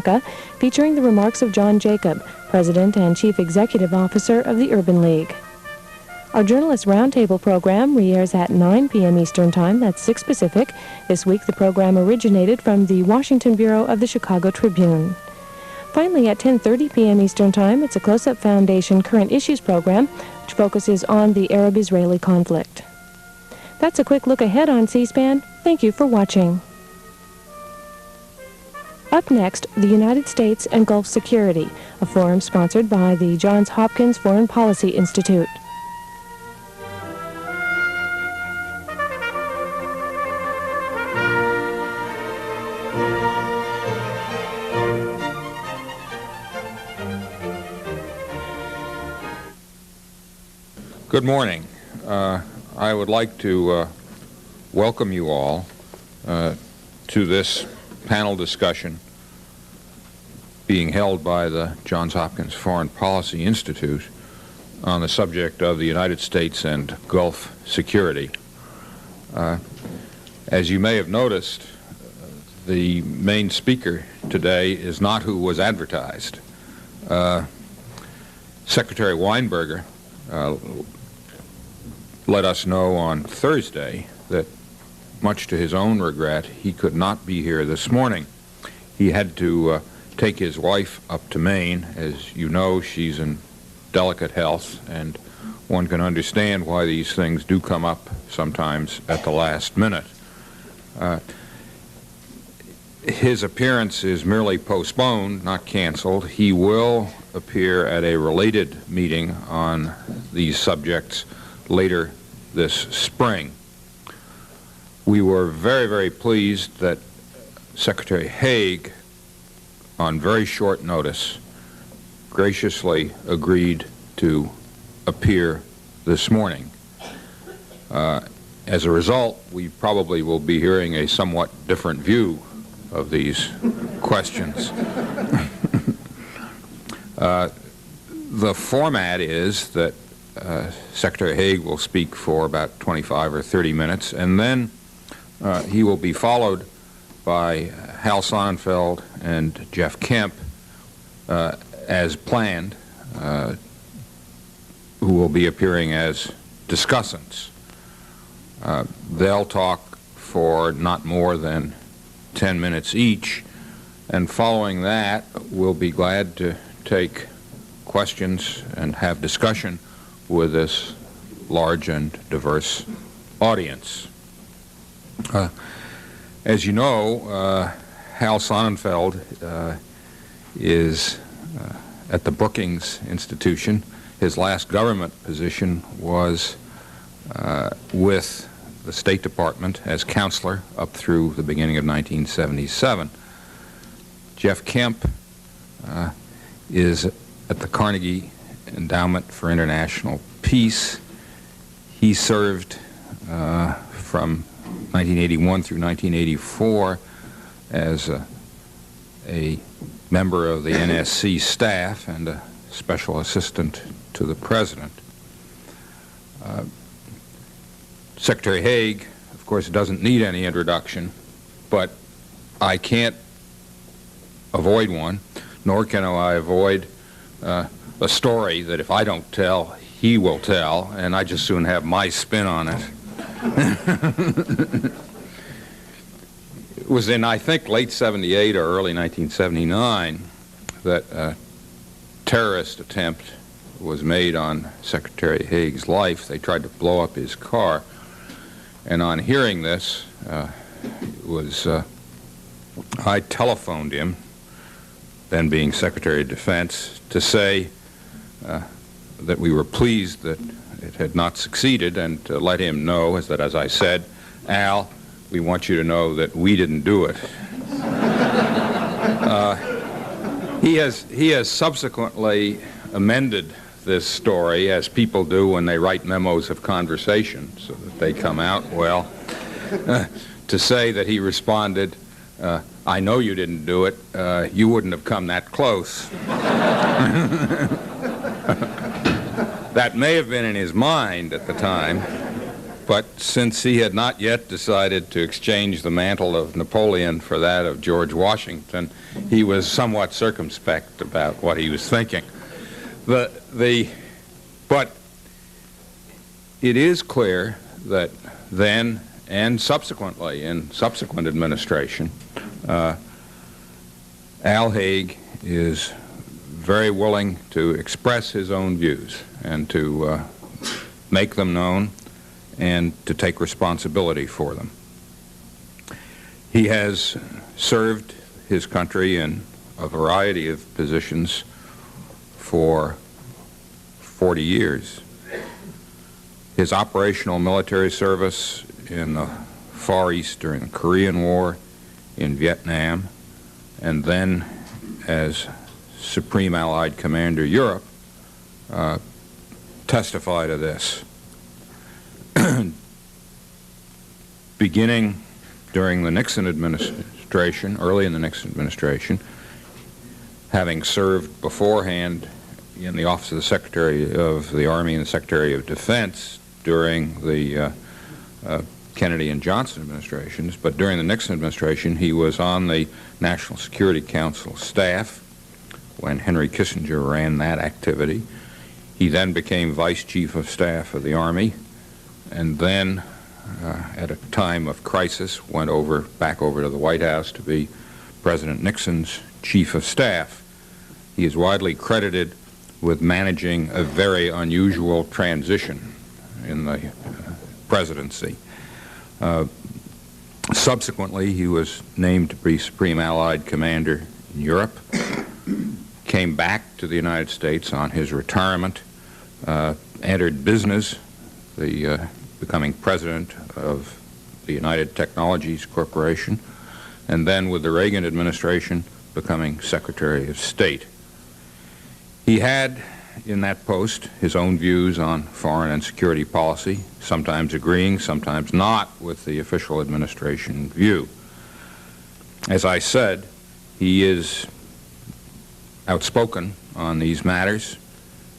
America, featuring the remarks of John Jacob, President and Chief Executive Officer of the Urban League. Our Journalist Roundtable program re-airs at 9 p.m. Eastern Time, that's 6 Pacific. This week, the program originated from the Washington Bureau of the Chicago Tribune. Finally, at 10:30 p.m. Eastern Time, it's a Close-Up Foundation Current Issues program, which focuses on the Arab-Israeli conflict. That's a quick look ahead on C-SPAN. Thank you for watching. Up next, the United States and Gulf Security, a forum sponsored by the Johns Hopkins Foreign Policy Institute. Good morning. I would like to welcome you all to this panel discussion being held by the Johns Hopkins Foreign Policy Institute on the subject of the United States and Gulf security. As you may have noticed, the main speaker today is not who was advertised. Secretary Weinberger let us know on Thursday that, much to his own regret, he could not be here this morning. He had to take his wife up to Maine. As you know, she's in delicate health, and one can understand why these things do come up sometimes at the last minute. His appearance is merely postponed, not canceled. He will appear at a related meeting on these subjects later this spring. We were very, very pleased that Secretary Haig, on very short notice, graciously agreed to appear this morning. As a result, we probably will be hearing a somewhat different view of these questions. The format is that Secretary Haig will speak for about 25 or 30 minutes, and then he will be followed by Hal Sonnenfeld and Jeff Kemp, as planned, who will be appearing as discussants. They'll talk for not more than 10 minutes each, and following that, we'll be glad to take questions and have discussion with this large and diverse audience. As you know, Hal Sonnenfeld is at the Brookings Institution. His last government position was with the State Department as counselor up through the beginning of 1977. Jeff Kemp is at the Carnegie Endowment for International Peace. He served from 1981 through 1984 as a member of the NSC staff and a special assistant to the president. Secretary Haig, of course, doesn't need any introduction, but I can't avoid one, nor can I avoid a story that if I don't tell, he will tell, and I just soon have my spin on it. It was in, I think, late 78 or early 1979 that a terrorist attempt was made on Secretary Haig's life. They tried to blow up his car. And on hearing this, I telephoned him, then being Secretary of Defense, to say that we were pleased that it had not succeeded, and to let him know that, as I said, Al, we want you to know that we didn't do it. He has subsequently amended this story, as people do when they write memos of conversation, so that they come out well, to say that he responded, I know you didn't do it. You wouldn't have come that close. That may have been in his mind at the time, But since he had not yet decided to exchange the mantle of Napoleon for that of George Washington, he was somewhat circumspect about what he was thinking. But it is clear that then and subsequently, in subsequent administration, Al Haig is very willing to express his own views and to make them known and to take responsibility for them. He has served his country in a variety of positions for 40 years. His operational military service in the Far East during the Korean War, in Vietnam, and then as Supreme Allied Commander Europe testify to this. Beginning during the Nixon administration, early in the Nixon administration, having served beforehand in the Office of the Secretary of the Army and the Secretary of Defense during the Kennedy and Johnson administrations, but during the Nixon administration he was on the National Security Council staff when Henry Kissinger ran that activity. He then became Vice Chief of Staff of the Army, and then at a time of crisis went back over to the White House to be President Nixon's Chief of Staff. He is widely credited with managing a very unusual transition in the presidency. Subsequently, he was named to be Supreme Allied Commander in Europe, came back to the United States on his retirement, entered business, becoming president of the United Technologies Corporation, and then with the Reagan administration becoming Secretary of State. He had in that post his own views on foreign and security policy, sometimes agreeing, sometimes not with the official administration view. As I said, he is outspoken on these matters,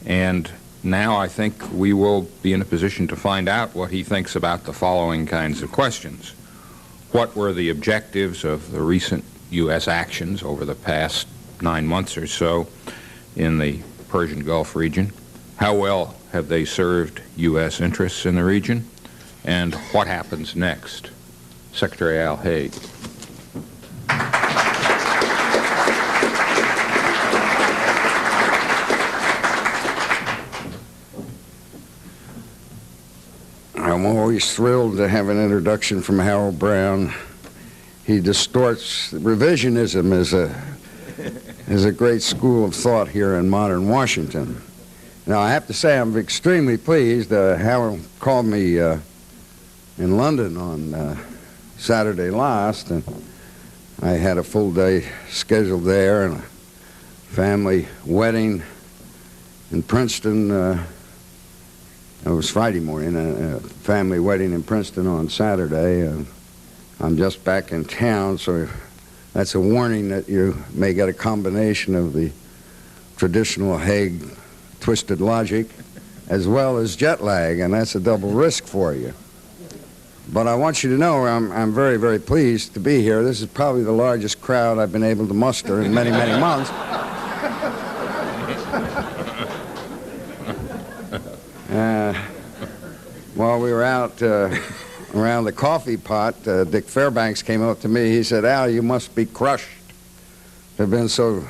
and now I think we will be in a position to find out what he thinks about the following kinds of questions. What were the objectives of the recent U.S. actions over the past 9 months or so in the Persian Gulf region? How well have they served U.S. interests in the region? And what happens next? Secretary Al Haig. I'm always thrilled to have an introduction from Harold Brown. He distorts revisionism is a great school of thought here in modern Washington. Now, I have to say I'm extremely pleased. Harold called me in London on Saturday last, and I had a full day scheduled there and a family wedding in Princeton. It was Friday morning, a family wedding in Princeton on Saturday. I'm just back in town, so that's a warning that you may get a combination of the traditional Haig twisted logic as well as jet lag, and that's a double risk for you. But I want you to know I'm very, very pleased to be here. This is probably the largest crowd I've been able to muster in many, many months. While we were out around the coffee pot, Dick Fairbanks came up to me. He said, "Al, you must be crushed. They've been so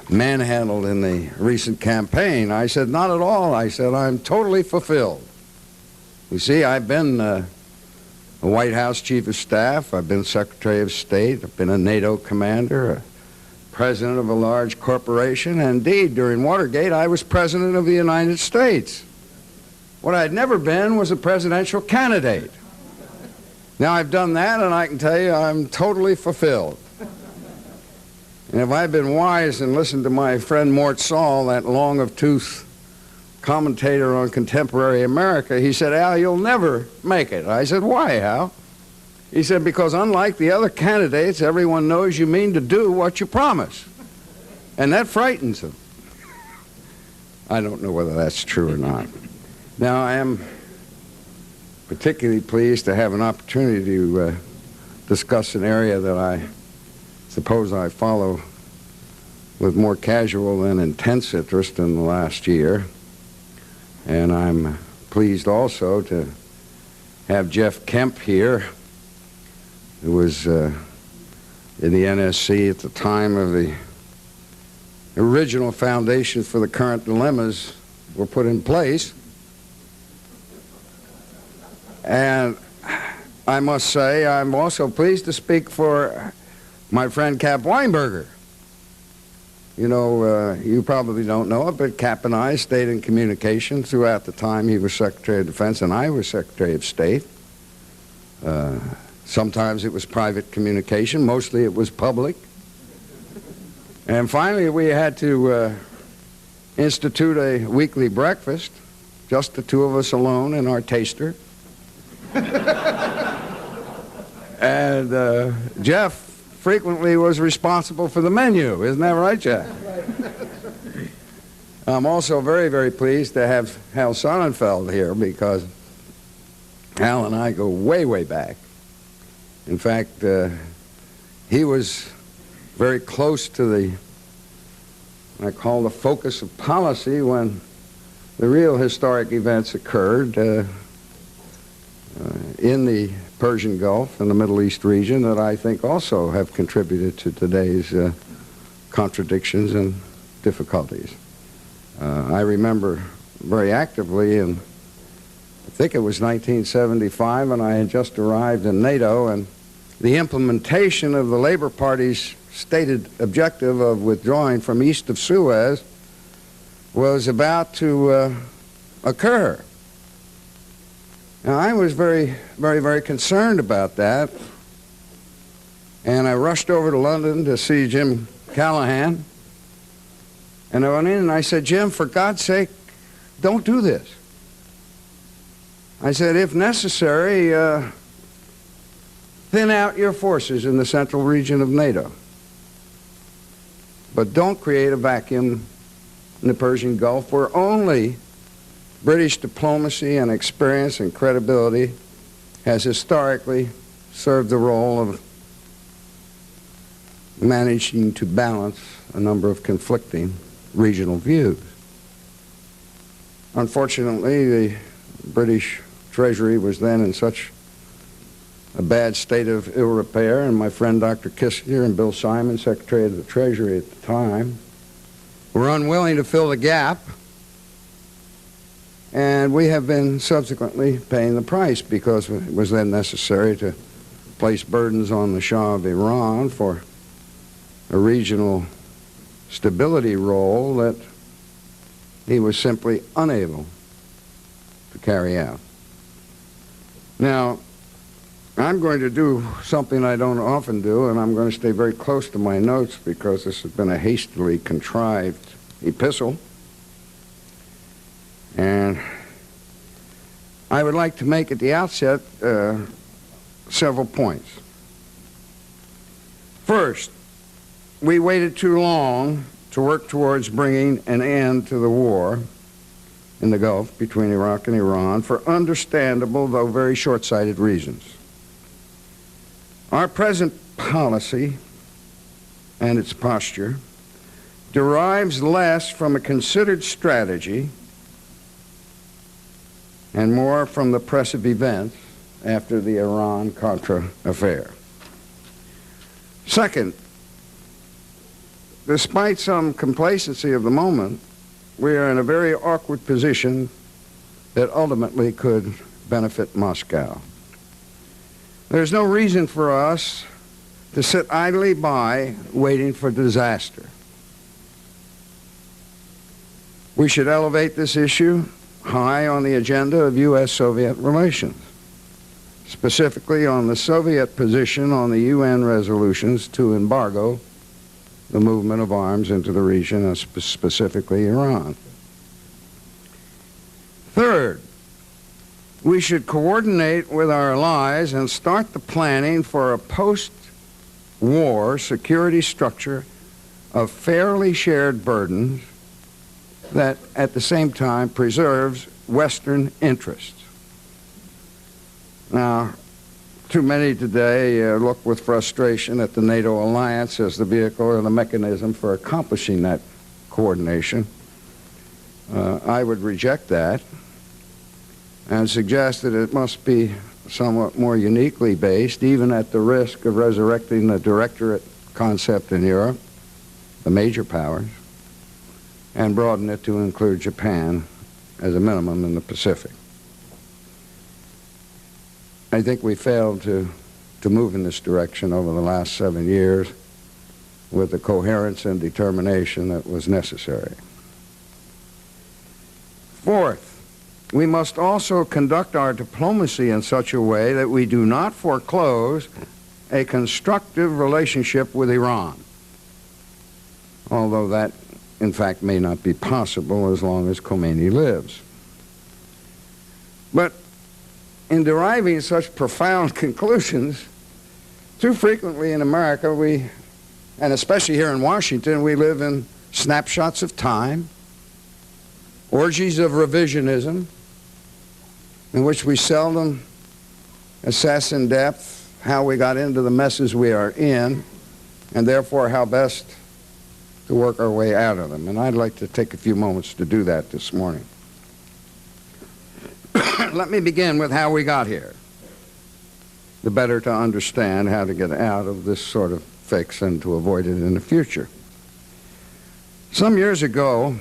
manhandled in the recent campaign." I said, "Not at all." I said, "I'm totally fulfilled. You see, I've been a White House Chief of Staff. I've been Secretary of State. I've been a NATO commander, a president of a large corporation. And indeed, during Watergate, I was President of the United States. What I'd never been was a presidential candidate. Now I've done that, and I can tell you I'm totally fulfilled. And if I'd been wise and listened to my friend Mort Saul, that long-of-tooth commentator on contemporary America, he said, "Al, you'll never make it." I said, "Why, Al?" He said, "Because unlike the other candidates, everyone knows you mean to do what you promise. And that frightens them." I don't know whether that's true or not. Now, particularly pleased to have an opportunity to discuss an area that I suppose I follow with more casual than intense interest in the last year. And I'm pleased also to have Jeff Kemp here, who was in the NSC at the time of the original foundation for the current dilemmas were put in place. And I must say, I'm also pleased to speak for my friend Cap Weinberger. You know, you probably don't know it, but Cap and I stayed in communication throughout the time he was Secretary of Defense and I was Secretary of State. Sometimes it was private communication, mostly it was public. And finally we had to institute a weekly breakfast, just the two of us alone in our taster. And Jeff frequently was responsible for the menu. Isn't that right, Jeff? I'm also very, very pleased to have Hal Sonnenfeld here because Hal and I go way, way back. In fact, he was very close to the, I call the focus of policy when the real historic events occurred in the Persian Gulf and the Middle East region that I think also have contributed to today's contradictions and difficulties. I remember very actively in, I think it was 1975, and I had just arrived in NATO, and the implementation of the Labor Party's stated objective of withdrawing from east of Suez was about to occur. Now, I was very, very, very concerned about that, and I rushed over to London to see Jim Callahan, and I went in and I said, Jim, for God's sake, don't do this. I said, if necessary, thin out your forces in the central region of NATO, but don't create a vacuum in the Persian Gulf where only British diplomacy and experience and credibility has historically served the role of managing to balance a number of conflicting regional views. Unfortunately, the British Treasury was then in such a bad state of ill repair, and my friend Dr. Kissinger and Bill Simon, Secretary of the Treasury at the time, were unwilling to fill the gap, and we have been subsequently paying the price because it was then necessary to place burdens on the Shah of Iran for a regional stability role that he was simply unable to carry out. Now, I'm going to do something I don't often do, and I'm going to stay very close to my notes because this has been a hastily contrived epistle. And I would like to make at the outset several points. First, we waited too long to work towards bringing an end to the war in the Gulf between Iraq and Iran for understandable, though very short-sighted reasons. Our present policy and its posture derives less from a considered strategy and more from the press of events after the Iran-Contra affair. Second, despite some complacency of the moment, we are in a very awkward position that ultimately could benefit Moscow. There's no reason for us to sit idly by waiting for disaster. We should elevate this issue high on the agenda of U.S.-Soviet relations, specifically on the Soviet position on the UN resolutions to embargo the movement of arms into the region, and specifically Iran. Third, we should coordinate with our allies and start the planning for a post-war security structure of fairly shared burdens that at the same time preserves Western interests. Now, too many today look with frustration at the NATO alliance as the vehicle or the mechanism for accomplishing that coordination. I would reject that and suggest that it must be somewhat more uniquely based, even at the risk of resurrecting the directorate concept in Europe, the major powers, and broaden it to include Japan as a minimum in the Pacific. I think we failed to move in this direction over the last 7 years with the coherence and determination that was necessary. Fourth, we must also conduct our diplomacy in such a way that we do not foreclose a constructive relationship with Iran, although that, in fact, may not be possible as long as Khomeini lives. But in deriving such profound conclusions, too frequently in America, and especially here in Washington, we live in snapshots of time, orgies of revisionism, in which we seldom assess in depth how we got into the messes we are in, and therefore how best to work our way out of them. And I'd like to take a few moments to do that this morning. Let me begin with how we got here, the better to understand how to get out of this sort of fix and to avoid it in the future. Some years ago,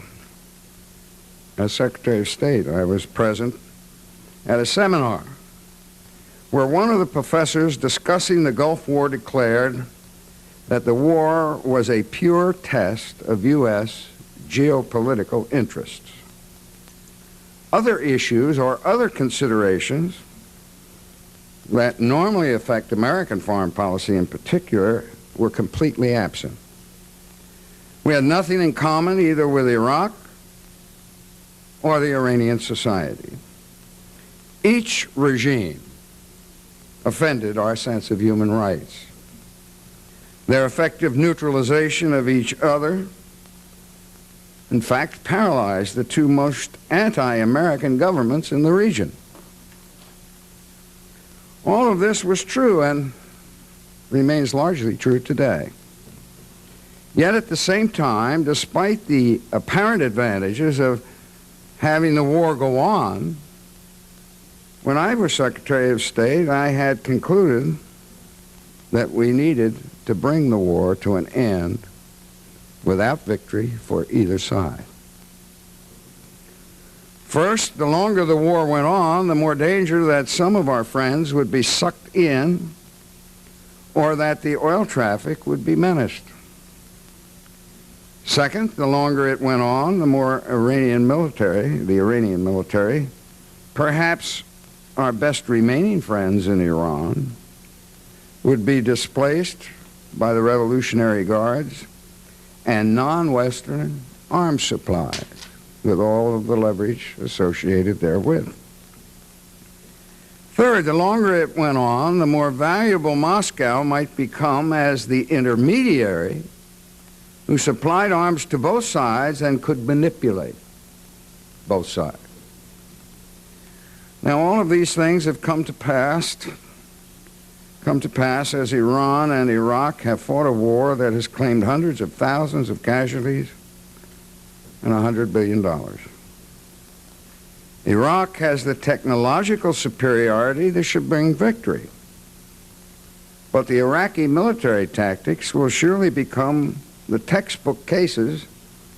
as Secretary of State, I was present at a seminar where one of the professors discussing the Gulf War declared that the war was a pure test of U.S. geopolitical interests. Other issues or other considerations that normally affect American foreign policy in particular were completely absent. We had nothing in common either with Iraq or the Iranian society. Each regime offended our sense of human rights. Their effective neutralization of each other, in fact, paralyzed the two most anti-American governments in the region. All of this was true and remains largely true today. Yet at the same time, despite the apparent advantages of having the war go on, when I was Secretary of State, I had concluded that we needed to bring the war to an end without victory for either side. First, the longer the war went on, the more danger that some of our friends would be sucked in or that the oil traffic would be menaced. Second, the longer it went on, the more the Iranian military, perhaps our best remaining friends in Iran, would be displaced by the Revolutionary Guards and non-Western arms supplies, with all of the leverage associated therewith. Third, the longer it went on, the more valuable Moscow might become as the intermediary who supplied arms to both sides and could manipulate both sides. Now, all of these things have come to pass as Iran and Iraq have fought a war that has claimed hundreds of thousands of casualties and $100 billion. Iraq has the technological superiority that should bring victory. But the Iraqi military tactics will surely become the textbook cases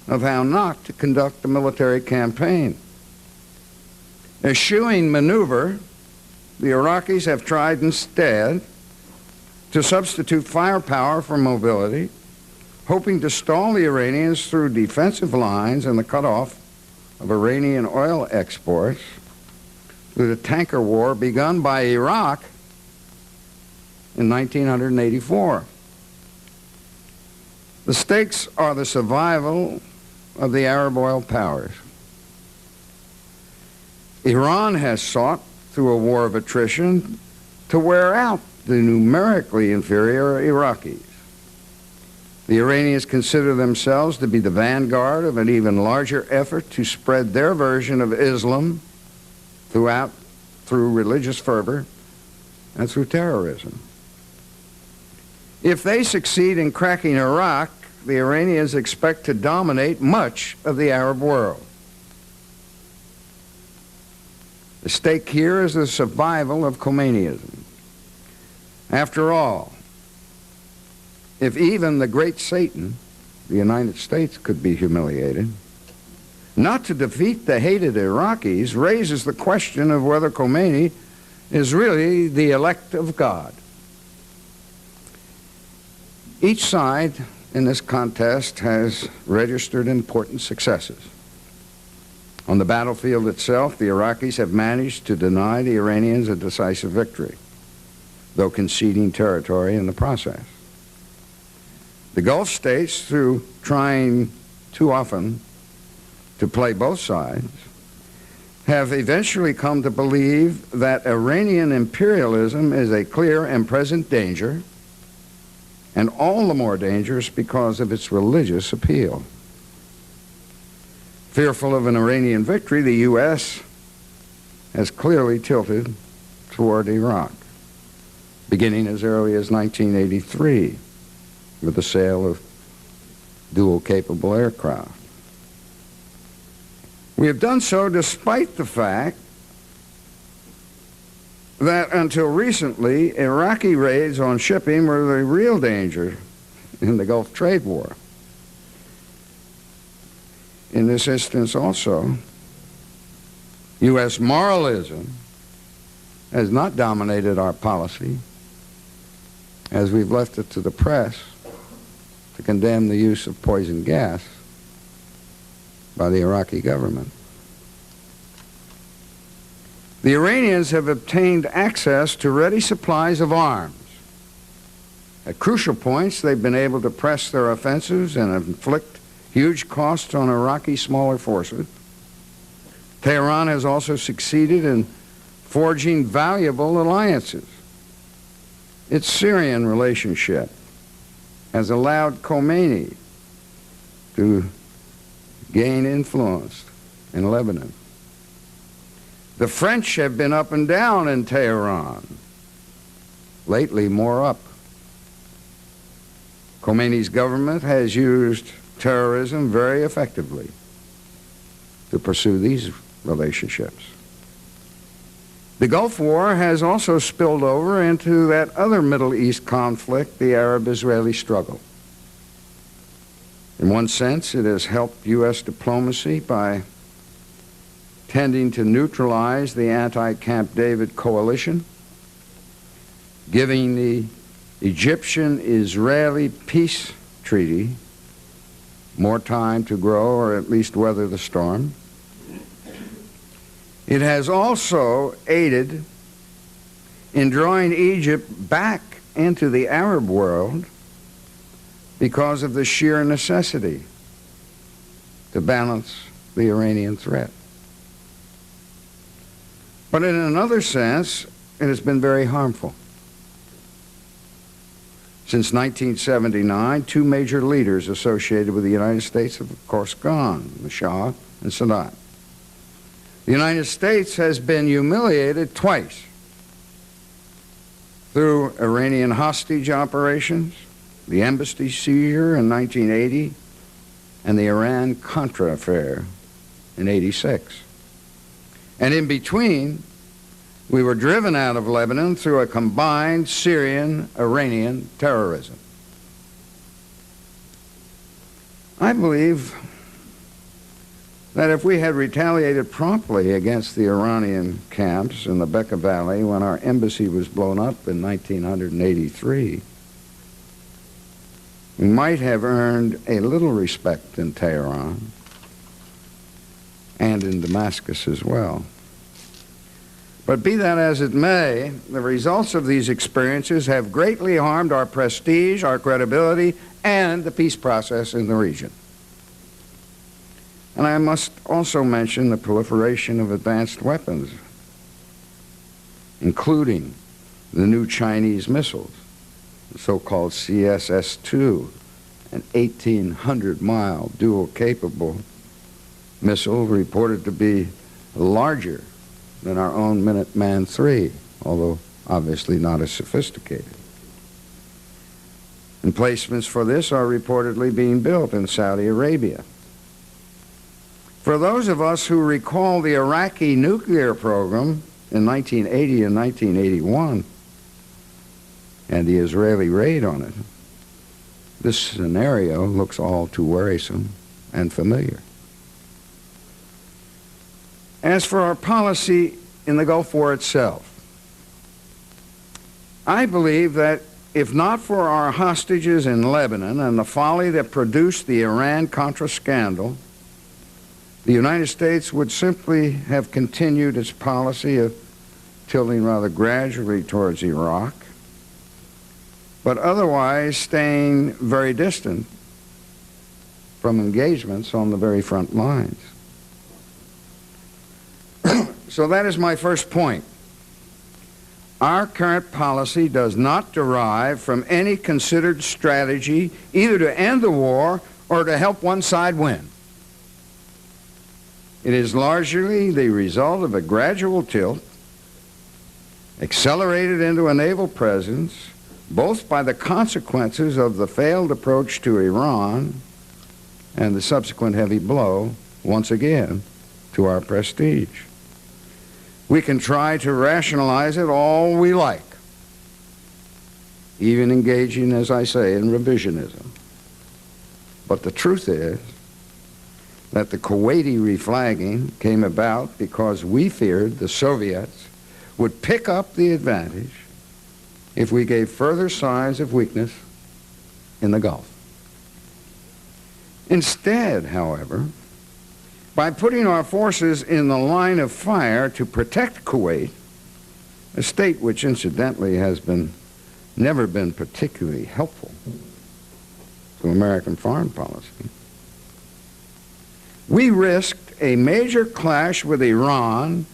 of how not to conduct a military campaign. Eschewing maneuver, the Iraqis have tried instead to substitute firepower for mobility, hoping to stall the Iranians through defensive lines and the cutoff of Iranian oil exports through the tanker war begun by Iraq in 1984. The stakes are the survival of the Arab oil powers. Iran has sought, through a war of attrition, to wear out the numerically inferior Iraqis. The Iranians consider themselves to be the vanguard of an even larger effort to spread their version of Islam through religious fervor and through terrorism. If they succeed in cracking Iraq, the Iranians expect to dominate much of the Arab world. The stake here is the survival of Khomeiniism. After all, if even the great Satan, the United States, could be humiliated, not to defeat the hated Iraqis raises the question of whether Khomeini is really the elect of God. Each side in this contest has registered important successes. On the battlefield itself, the Iraqis have managed to deny the Iranians a decisive victory, though conceding territory in the process. The Gulf states, through trying too often to play both sides, have eventually come to believe that Iranian imperialism is a clear and present danger, and all the more dangerous because of its religious appeal. Fearful of an Iranian victory, the U.S. has clearly tilted toward Iraq, beginning as early as 1983 with the sale of dual-capable aircraft. We have done so despite the fact that until recently, Iraqi raids on shipping were the real danger in the Gulf trade war. In this instance also, U.S. moralism has not dominated our policy, as we've left it to the press to condemn the use of poison gas by the Iraqi government. The Iranians have obtained access to ready supplies of arms. At crucial points, they've been able to press their offensives and inflict huge costs on Iraqi smaller forces. Tehran has also succeeded in forging valuable alliances. Its Syrian relationship has allowed Khomeini to gain influence in Lebanon. The French have been up and down in Tehran. Lately, more up. Khomeini's government has used terrorism very effectively to pursue these relationships. The Gulf War has also spilled over into that other Middle East conflict, the Arab-Israeli struggle. In one sense, it has helped U.S. diplomacy by tending to neutralize the anti-Camp David coalition, giving the Egyptian-Israeli peace treaty more time to grow or at least weather the storm. It has also aided in drawing Egypt back into the Arab world because of the sheer necessity to balance the Iranian threat. But in another sense, it has been very harmful. Since 1979, two major leaders associated with the United States have, of course, gone, the Shah and Sadat. The United States has been humiliated twice through Iranian hostage operations, the embassy seizure in 1980, and the Iran-Contra affair in '86. And in between, we were driven out of Lebanon through a combined Syrian-Iranian terrorism. I believe that if we had retaliated promptly against the Iranian camps in the Bekaa Valley when our embassy was blown up in 1983, we might have earned a little respect in Tehran and in Damascus as well. But be that as it may, the results of these experiences have greatly harmed our prestige, our credibility, and the peace process in the region. And I must also mention the proliferation of advanced weapons, including the new Chinese missiles, the so-called CSS-2, an 1,800-mile dual-capable missile reported to be larger than our own Minuteman III, although obviously not as sophisticated. Emplacements for this are reportedly being built in Saudi Arabia. For those of us who recall the Iraqi nuclear program in 1980 and 1981 and the Israeli raid on it, this scenario looks all too worrisome and familiar. As for our policy in the Gulf War itself, I believe that if not for our hostages in Lebanon and the folly that produced the Iran-Contra scandal, the United States would simply have continued its policy of tilting rather gradually towards Iraq, but otherwise staying very distant from engagements on the very front lines. So that is my first point. Our current policy does not derive from any considered strategy either to end the war or to help one side win. It is largely the result of a gradual tilt, accelerated into a naval presence, both by the consequences of the failed approach to Iran and the subsequent heavy blow, once again, to our prestige. We can try to rationalize it all we like, even engaging, as I say, in revisionism. But the truth is that the Kuwaiti reflagging came about because we feared the Soviets would pick up the advantage if we gave further signs of weakness in the Gulf. Instead, however, by putting our forces in the line of fire to protect Kuwait, a state which incidentally has never been particularly helpful to American foreign policy, we risked a major clash with Iran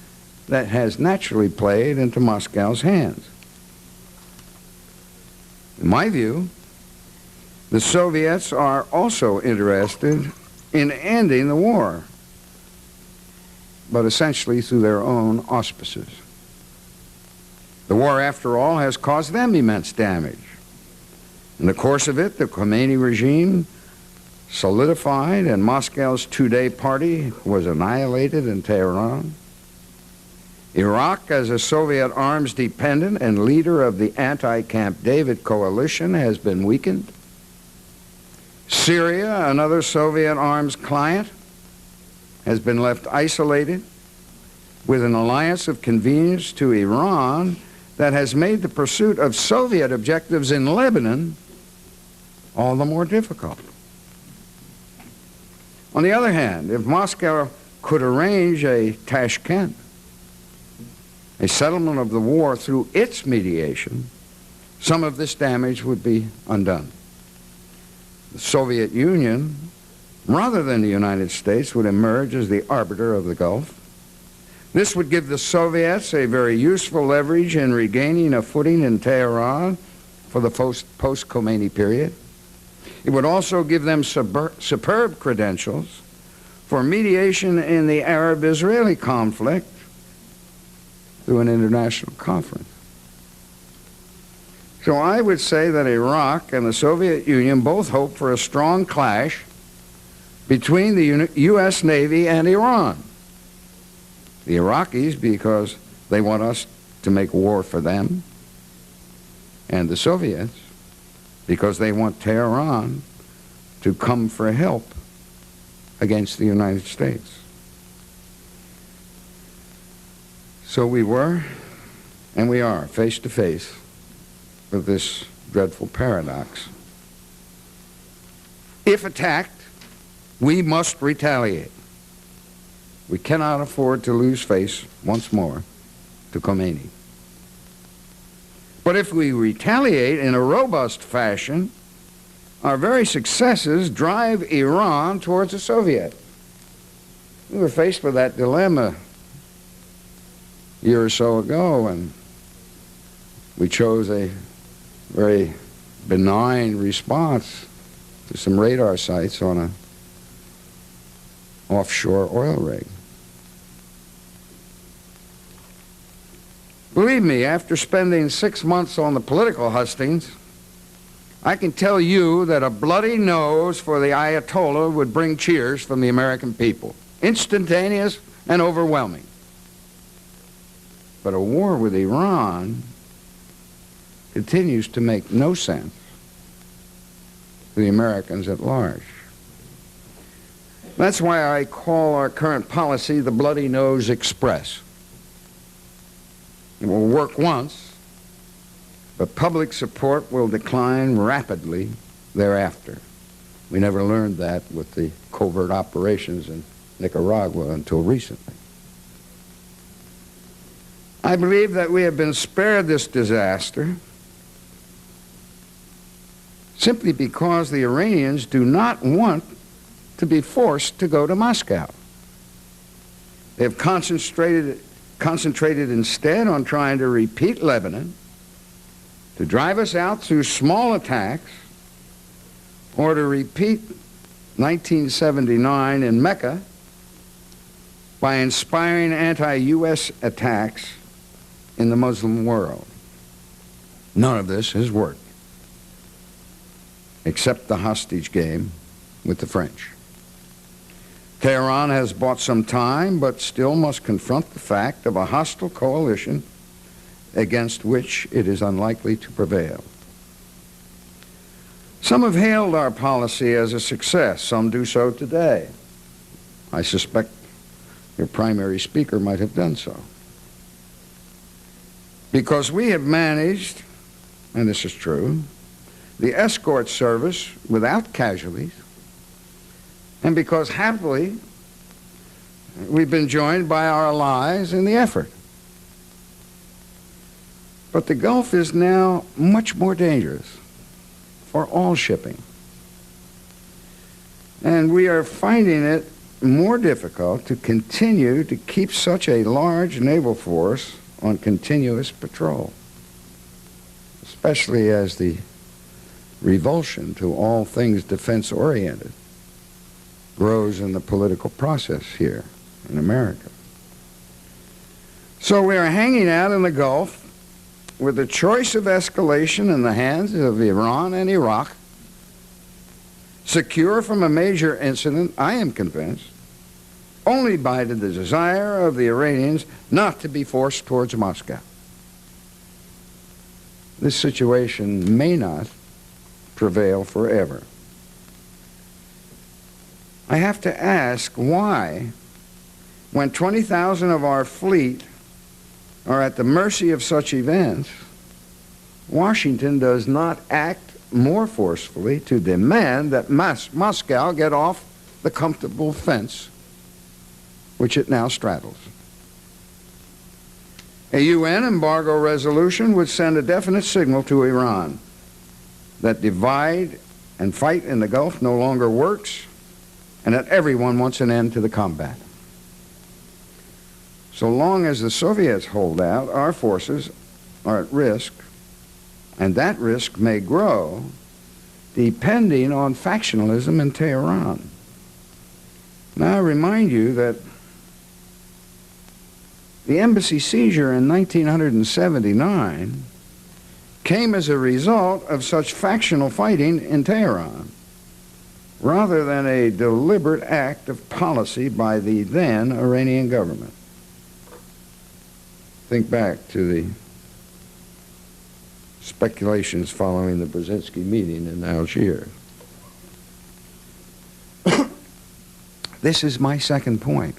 that has naturally played into Moscow's hands. In my view, the Soviets are also interested in ending the war, but essentially through their own auspices. The war, after all, has caused them immense damage. In the course of it, the Khomeini regime solidified and Moscow's two-day party was annihilated in Tehran. Iraq, as a Soviet arms dependent and leader of the anti-Camp David coalition, has been weakened. Syria, another Soviet arms client, has been left isolated with an alliance of convenience to Iran that has made the pursuit of Soviet objectives in Lebanon all the more difficult. On the other hand, if Moscow could arrange a Tashkent, a settlement of the war through its mediation, some of this damage would be undone. The Soviet Union, rather than the United States, would emerge as the arbiter of the Gulf. This would give the Soviets a very useful leverage in regaining a footing in Tehran for the post-Khomeini period. It would also give them superb credentials for mediation in the Arab-Israeli conflict through an international conference. So I would say that Iraq and the Soviet Union both hope for a strong clash between the U.S. Navy and Iran. The Iraqis because they want us to make war for them, and the Soviets because they want Tehran to come for help against the United States. So we were, and we are, face to face with this dreadful paradox. If attacked, we must retaliate. We cannot afford to lose face once more to Khomeini. But if we retaliate in a robust fashion, our very successes drive Iran towards the Soviet. We were faced with that dilemma a year or so ago, and we chose a very benign response to some radar sites on an offshore oil rig. Believe me, after spending 6 months on the political hustings, I can tell you that a bloody nose for the Ayatollah would bring cheers from the American people. Instantaneous and overwhelming. But a war with Iran continues to make no sense to the Americans at large. That's why I call our current policy the Bloody Nose Express. It will work once, but public support will decline rapidly thereafter. We never learned that with the covert operations in Nicaragua until recently. I believe that we have been spared this disaster simply because the Iranians do not want to be forced to go to Moscow. They have concentrated instead on trying to repeat Lebanon, to drive us out through small attacks, or to repeat 1979 in Mecca by inspiring anti-U.S. attacks in the Muslim world. None of this has worked, except the hostage game with the French. Tehran has bought some time, but still must confront the fact of a hostile coalition against which it is unlikely to prevail. Some have hailed our policy as a success. Some do so today. I suspect your primary speaker might have done so. Because we have managed, and this is true, the escort service without casualties, and because happily we've been joined by our allies in the effort. But the Gulf is now much more dangerous for all shipping. And we are finding it more difficult to continue to keep such a large naval force on continuous patrol, especially as the revulsion to all things defense-oriented grows in the political process here in America. So we are hanging out in the Gulf with the choice of escalation in the hands of Iran and Iraq, secure from a major incident, I am convinced, only by the desire of the Iranians not to be forced towards Moscow. This situation may not prevail forever. I have to ask why, when 20,000 of our fleet are at the mercy of such events, Washington does not act more forcefully to demand that Moscow get off the comfortable fence which it now straddles. A UN embargo resolution would send a definite signal to Iran that divide and fight in the Gulf no longer works, and that everyone wants an end to the combat. So long as the Soviets hold out, our forces are at risk, and that risk may grow depending on factionalism in Tehran. Now I remind you that the embassy seizure in 1979 came as a result of such factional fighting in Tehran, rather than a deliberate act of policy by the then Iranian government. Think back to the speculations following the Brzezinski meeting in Algiers. This is my second point.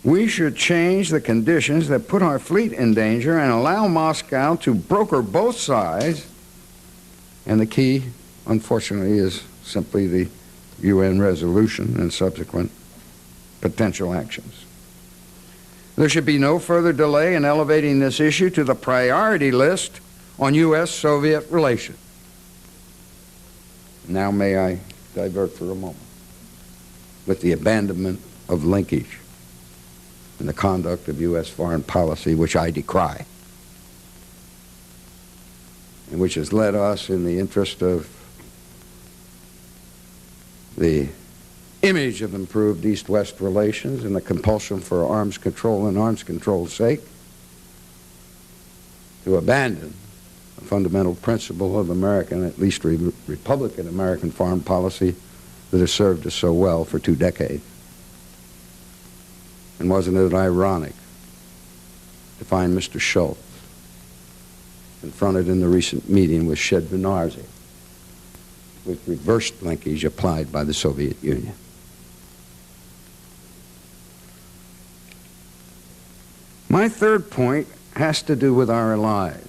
We should change the conditions that put our fleet in danger and allow Moscow to broker both sides. And the key, unfortunately, is simply the UN resolution and subsequent potential actions. There should be no further delay in elevating this issue to the priority list on U.S.-Soviet relations. Now may I divert for a moment with the abandonment of linkage in the conduct of U.S. foreign policy, which I decry, and which has led us, in the interest of the image of improved East-West relations and the compulsion for arms control and arms control's sake, to abandon a fundamental principle of American, at least Republican American foreign policy that has served us so well for 2 decades. And wasn't it ironic to find Mr. Schultz confronted in the recent meeting with Shevardnadze with reversed linkage applied by the Soviet Union? My third point has to do with our allies.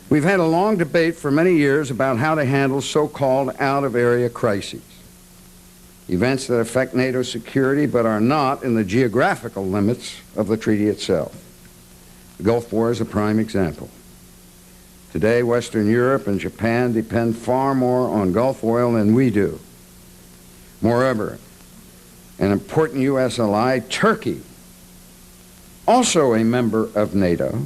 We've had a long debate for many years about how to handle so-called out-of-area crises, events that affect NATO security but are not in the geographical limits of the treaty itself. The Gulf War is a prime example. Today, Western Europe and Japan depend far more on Gulf oil than we do. Moreover, an important U.S. ally, Turkey, also a member of NATO,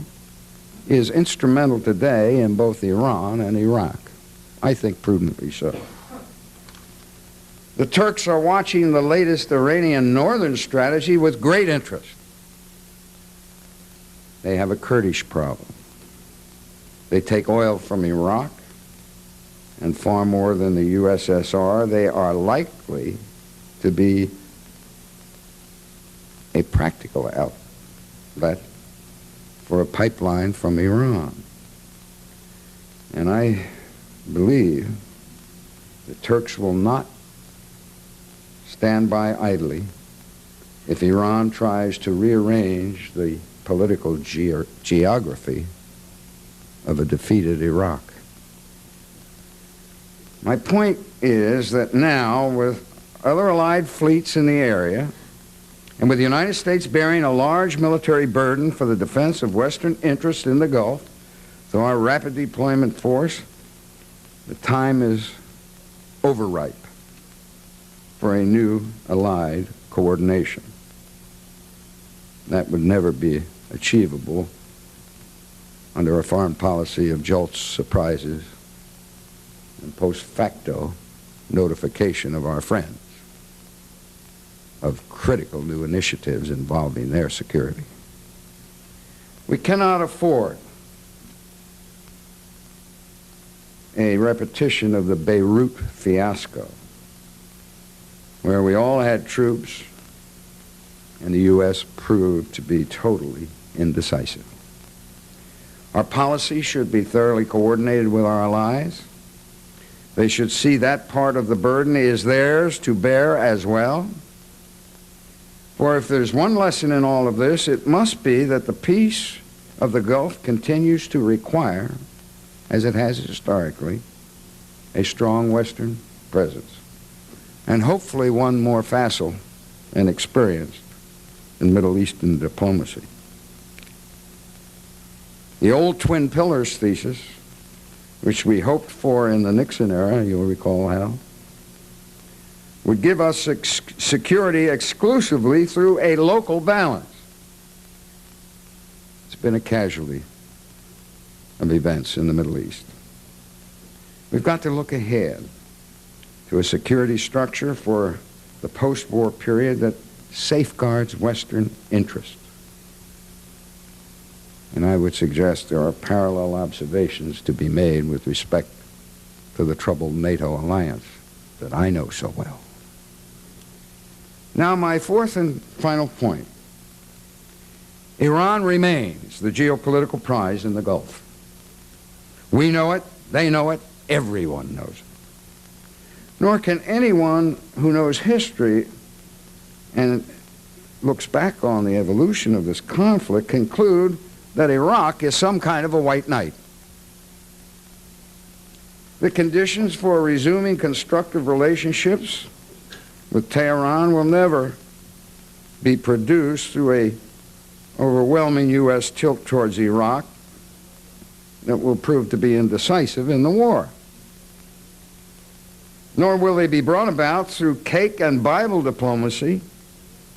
is instrumental today in both Iran and Iraq. I think prudently so. The Turks are watching the latest Iranian northern strategy with great interest. They have a Kurdish problem. They take oil from Iraq, and far more than the USSR. They are likely to be a practical outlet for a pipeline from Iran. And I believe the Turks will not stand by idly if Iran tries to rearrange the political geography of a defeated Iraq. My point is that now, with other allied fleets in the area, and with the United States bearing a large military burden for the defense of Western interests in the Gulf through our rapid deployment force, the time is overripe for a new allied coordination. That would never be achievable under a foreign policy of jolts, surprises, and post facto notification of our friends of critical new initiatives involving their security. We cannot afford a repetition of the Beirut fiasco, where we all had troops and the U.S. proved to be totally indecisive. Our policy should be thoroughly coordinated with our allies. They should see that part of the burden is theirs to bear as well. For if there's one lesson in all of this, it must be that the peace of the Gulf continues to require, as it has historically, a strong Western presence, and hopefully one more facile and experienced in Middle Eastern diplomacy. The old Twin Pillars thesis, which we hoped for in the Nixon era, you'll recall, Hal, would give us security exclusively through a local balance. It's been a casualty of events in the Middle East. We've got to look ahead to a security structure for the post-war period that safeguards Western interests. And I would suggest there are parallel observations to be made with respect to the troubled NATO alliance that I know so well. Now, my fourth and final point. Iran remains the geopolitical prize in the Gulf. We know it, they know it, everyone knows it. Nor can anyone who knows history and looks back on the evolution of this conflict conclude that Iraq is some kind of a white knight. The conditions for resuming constructive relationships with Tehran will never be produced through an overwhelming U.S. tilt towards Iraq that will prove to be indecisive in the war. Nor will they be brought about through cake and Bible diplomacy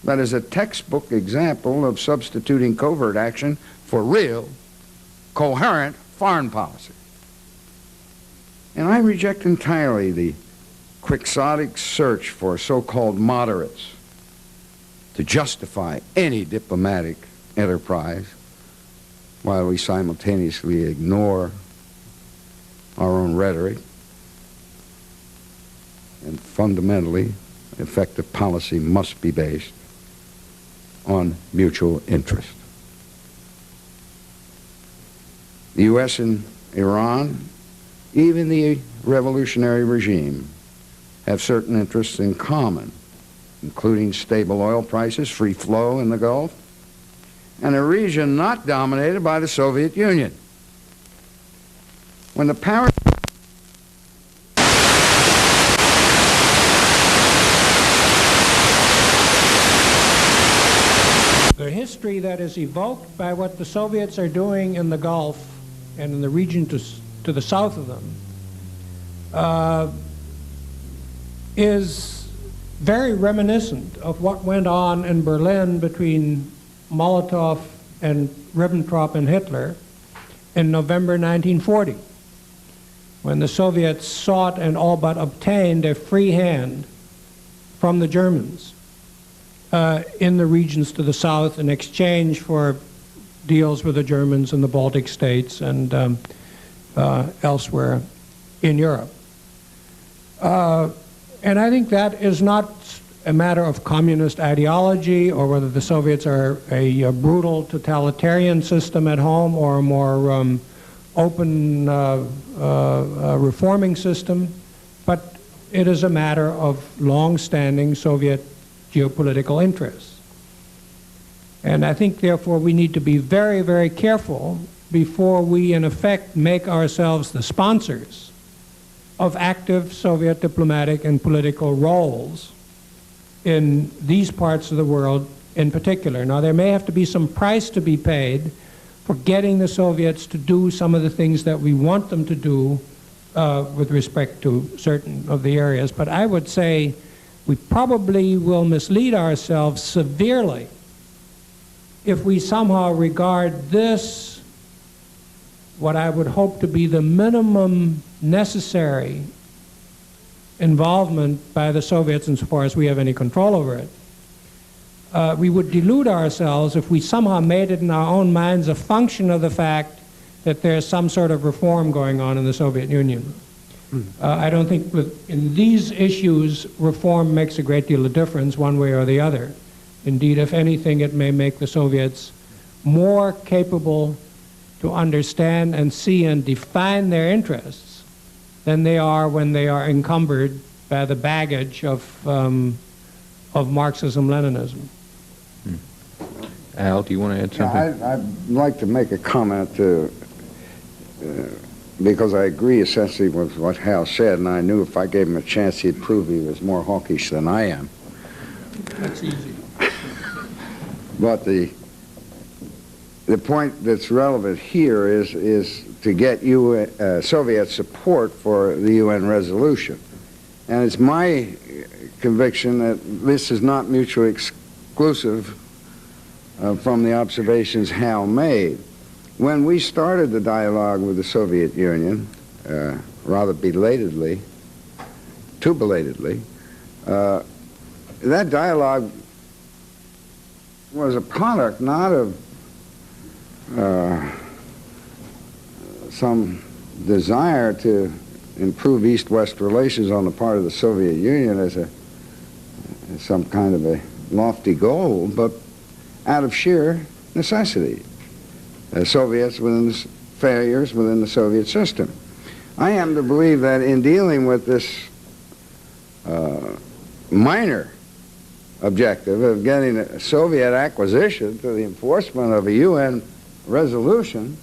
that is a textbook example of substituting covert action for real, coherent foreign policy. And I reject entirely the quixotic search for so-called moderates to justify any diplomatic enterprise while we simultaneously ignore our own rhetoric. And fundamentally, effective policy must be based on mutual interest. The U.S. and Iran, even the revolutionary regime, have certain interests in common, including stable oil prices, free flow in the Gulf, and a region not dominated by the Soviet Union. When the power The history that is evoked by what the Soviets are doing in the Gulf and in the region to the south of them is very reminiscent of what went on in Berlin between Molotov and Ribbentrop and Hitler in November 1940, when the Soviets sought and all but obtained a free hand from the Germans in the regions to the south in exchange for deals with the Germans in the Baltic states and elsewhere in Europe. And I think that is not a matter of communist ideology or whether the Soviets are a brutal totalitarian system at home or a more open reforming system, but it is a matter of long-standing Soviet geopolitical interests. And I think, therefore, we need to be very, very careful before we, in effect, make ourselves the sponsors of active Soviet diplomatic and political roles in these parts of the world in particular. Now, there may have to be some price to be paid for getting the Soviets to do some of the things that we want them to do with respect to certain of the areas, but I would say we probably will mislead ourselves severely if we somehow regard this, what I would hope to be the minimum necessary involvement by the Soviets insofar as we have any control over it. We would delude ourselves if we somehow made it in our own minds a function of the fact that there's some sort of reform going on in the Soviet Union. I don't think in these issues reform makes a great deal of difference one way or the other. Indeed, if anything, it may make the Soviets more capable to understand and see and define their interests than they are when they are encumbered by the baggage of Marxism-Leninism. Al, do you want to add something? Yeah, I'd like to make a comment because I agree essentially with what Hal said, and I knew if I gave him a chance he'd prove he was more hawkish than I am. That's easy. But the point that's relevant here is to get Soviet support for the UN resolution. And it's my conviction that this is not mutually exclusive from the observations Hal made. When we started the dialogue with the Soviet Union, rather belatedly, too belatedly, that dialogue was a product not of some desire to improve East-West relations on the part of the Soviet Union as some kind of a lofty goal, but out of sheer necessity. Soviets within the failures within the Soviet system. I am to believe that in dealing with this minor objective of getting a Soviet acquisition to the enforcement of a UN resolution,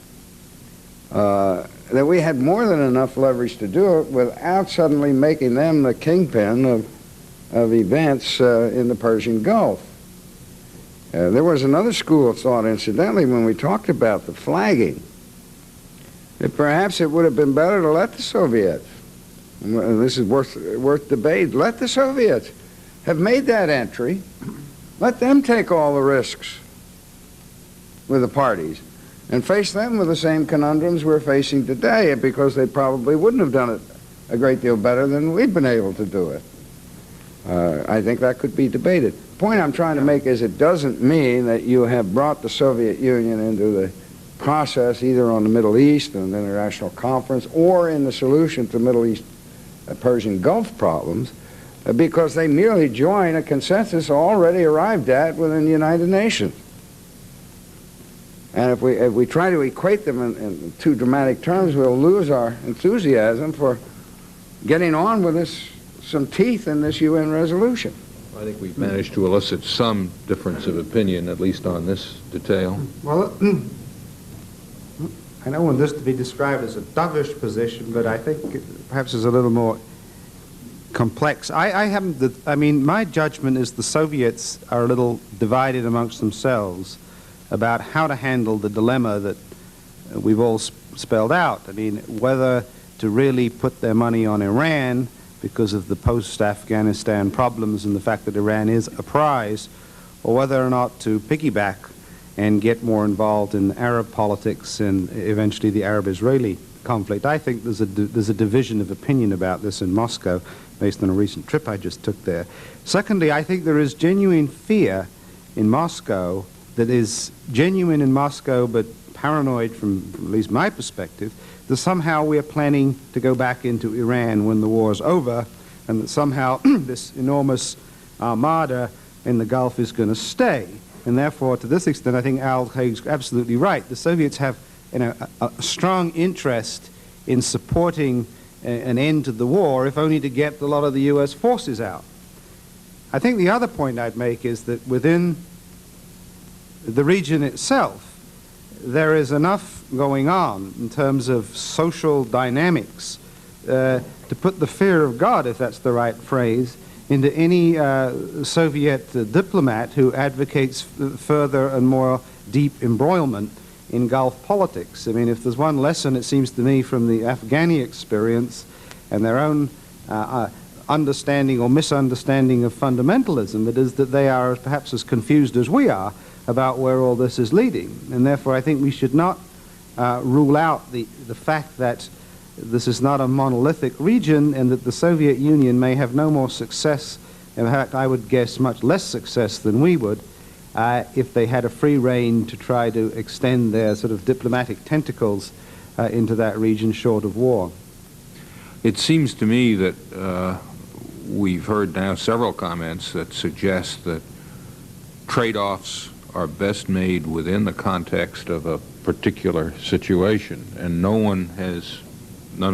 that we had more than enough leverage to do it without suddenly making them the kingpin of events in the Persian Gulf. There was another school of thought, incidentally, when we talked about the flagging, that perhaps it would have been better to let the Soviets, and this is worth debate, let the Soviets have made that entry, let them take all the risks with the parties, and face them with the same conundrums we're facing today, because they probably wouldn't have done it a great deal better than we've been able to do it. I think that could be debated. The point I'm trying to make is it doesn't mean that you have brought the Soviet Union into the process, either on the Middle East and an international conference, or in the solution to Middle East Persian Gulf problems, because they merely join a consensus already arrived at within the United Nations. And if we try to equate them in too dramatic terms, we'll lose our enthusiasm for getting on with this, some teeth in this UN resolution. I think we've managed to elicit some difference of opinion, at least on this detail. Well, I don't want this to be described as a dovish position, but I think perhaps it's a little more complex. I mean, my judgment is the Soviets are a little divided amongst themselves about how to handle the dilemma that we've all spelled out. I mean, whether to really put their money on Iran because of the post-Afghanistan problems and the fact that Iran is a prize, or whether or not to piggyback and get more involved in Arab politics and eventually the Arab-Israeli conflict. I think there's a division of opinion about this in Moscow based on a recent trip I just took there. Secondly, I think there is genuine fear in Moscow that is genuine in Moscow but paranoid from at least my perspective, that somehow we are planning to go back into Iran when the war is over, and that somehow this enormous armada in the Gulf is going to stay. And therefore, to this extent, I think Al Haig's absolutely right. The Soviets have a strong interest in supporting an end to the war, if only to get a lot of the U.S. forces out. I think the other point I'd make is that within the region itself, there is enough going on in terms of social dynamics to put the fear of God, if that's the right phrase, into any Soviet diplomat who advocates further and more deep embroilment in Gulf politics. I mean, if there's one lesson, it seems to me, from the Afghani experience and their own understanding or misunderstanding of fundamentalism, it is that they are perhaps as confused as we are about where all this is leading. And therefore, I think we should not rule out the fact that this is not a monolithic region and that the Soviet Union may have no more success, in fact, I would guess much less success than we would, if they had a free rein to try to extend their sort of diplomatic tentacles into that region short of war. It seems to me that we've heard now several comments that suggest that trade-offs are best made within the context of a particular situation, and none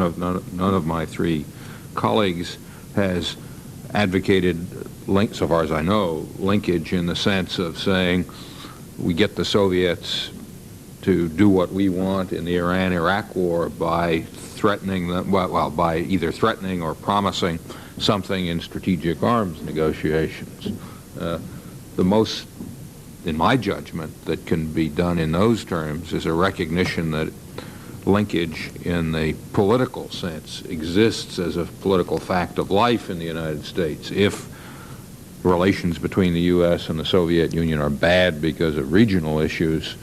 of my three colleagues has advocated, so far as I know, linkage in the sense of saying we get the Soviets to do what we want in the Iran-Iraq war by threatening them, well, by either threatening or promising something in strategic arms negotiations. The most, in my judgment, that can be done in those terms is a recognition that linkage in the political sense exists as a political fact of life in the United States. If relations between the U.S. and the Soviet Union are bad because of regional issues,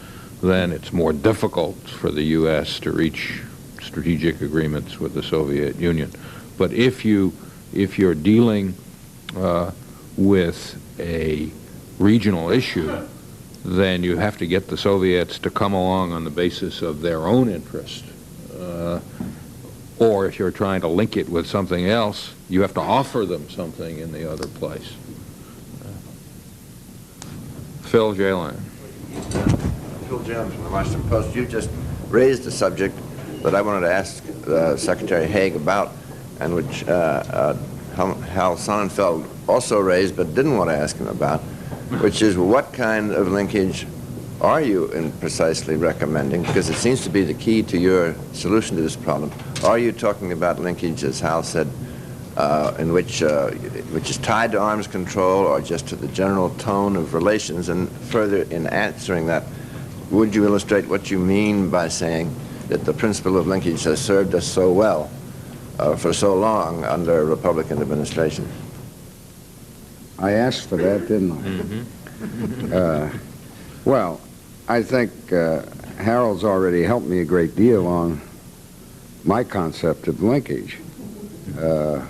then it's more difficult for the U.S. to reach strategic agreements with the Soviet Union. But if you're dealing with a regional issue, then you have to get the Soviets to come along on the basis of their own interest. Or if you're trying to link it with something else, you have to offer them something in the other place. Phil Jalen. Phil Jones from the Washington Post. You just raised a subject that I wanted to ask Secretary Haig about, and which Hal Sonnenfeld also raised but didn't want to ask him about, which is what kind of linkage are you precisely recommending? Because it seems to be the key to your solution to this problem. Are you talking about linkage, as Hal said, in which is tied to arms control, or just to the general tone of relations? And further, in answering that, would you illustrate what you mean by saying that the principle of linkage has served us so well for so long under a Republican administration? I asked for that, didn't I? Mm-hmm. Well, I think Harold's already helped me a great deal on my concept of linkage. And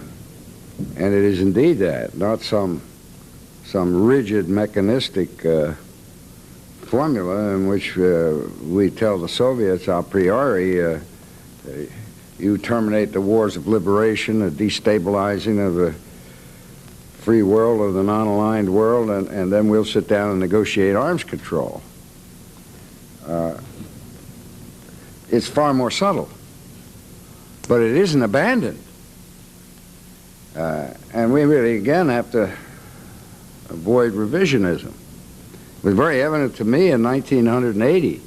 it is indeed that, not some rigid mechanistic formula in which we tell the Soviets a priori, you terminate the wars of liberation, the destabilizing of the free world or the non-aligned world, and then we'll sit down and negotiate arms control. It's far more subtle, but it isn't abandoned. And we really, again, have to avoid revisionism. It was very evident to me in 1980,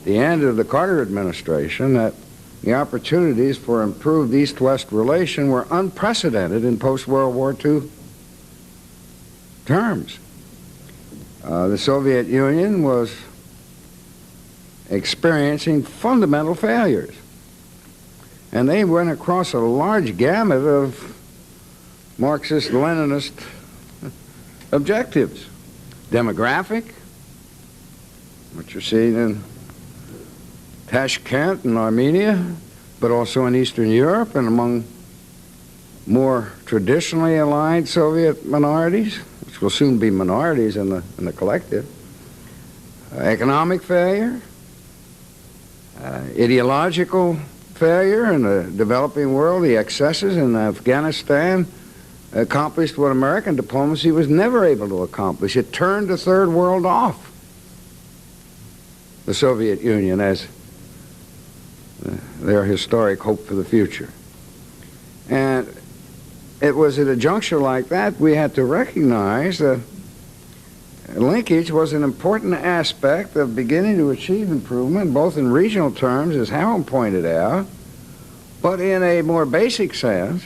the end of the Carter administration, that the opportunities for improved East-West relation were unprecedented in post-World War II terms. The Soviet Union was experiencing fundamental failures. And they went across a large gamut of Marxist-Leninist objectives. Demographic, what you're seeing in Tashkent and Armenia, but also in Eastern Europe and among more traditionally aligned Soviet minorities, which will soon be minorities in the collective. Economic failure, ideological failure in the developing world, the excesses in Afghanistan accomplished what American diplomacy was never able to accomplish. It turned the third world off the Soviet Union as their historic hope for the future. And it was at a juncture like that we had to recognize that linkage was an important aspect of beginning to achieve improvement, both in regional terms, as Harold pointed out, but in a more basic sense,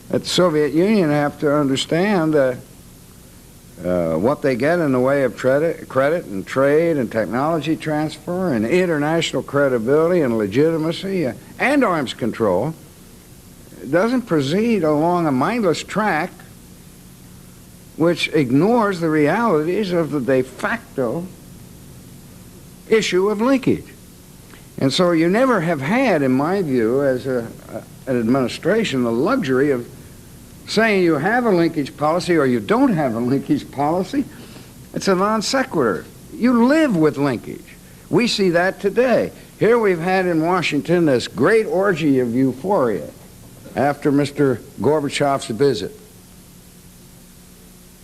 that the Soviet Union have to understand what they get in the way of credit and trade and technology transfer and international credibility and legitimacy and arms control doesn't proceed along a mindless track which ignores the realities of the de facto issue of linkage. And so you never have had, in my view, as an administration, the luxury of saying you have a linkage policy or you don't have a linkage policy. It's a non sequitur. You live with linkage. We see that today. Here we've had in Washington this great orgy of euphoria after Mr. Gorbachev's visit,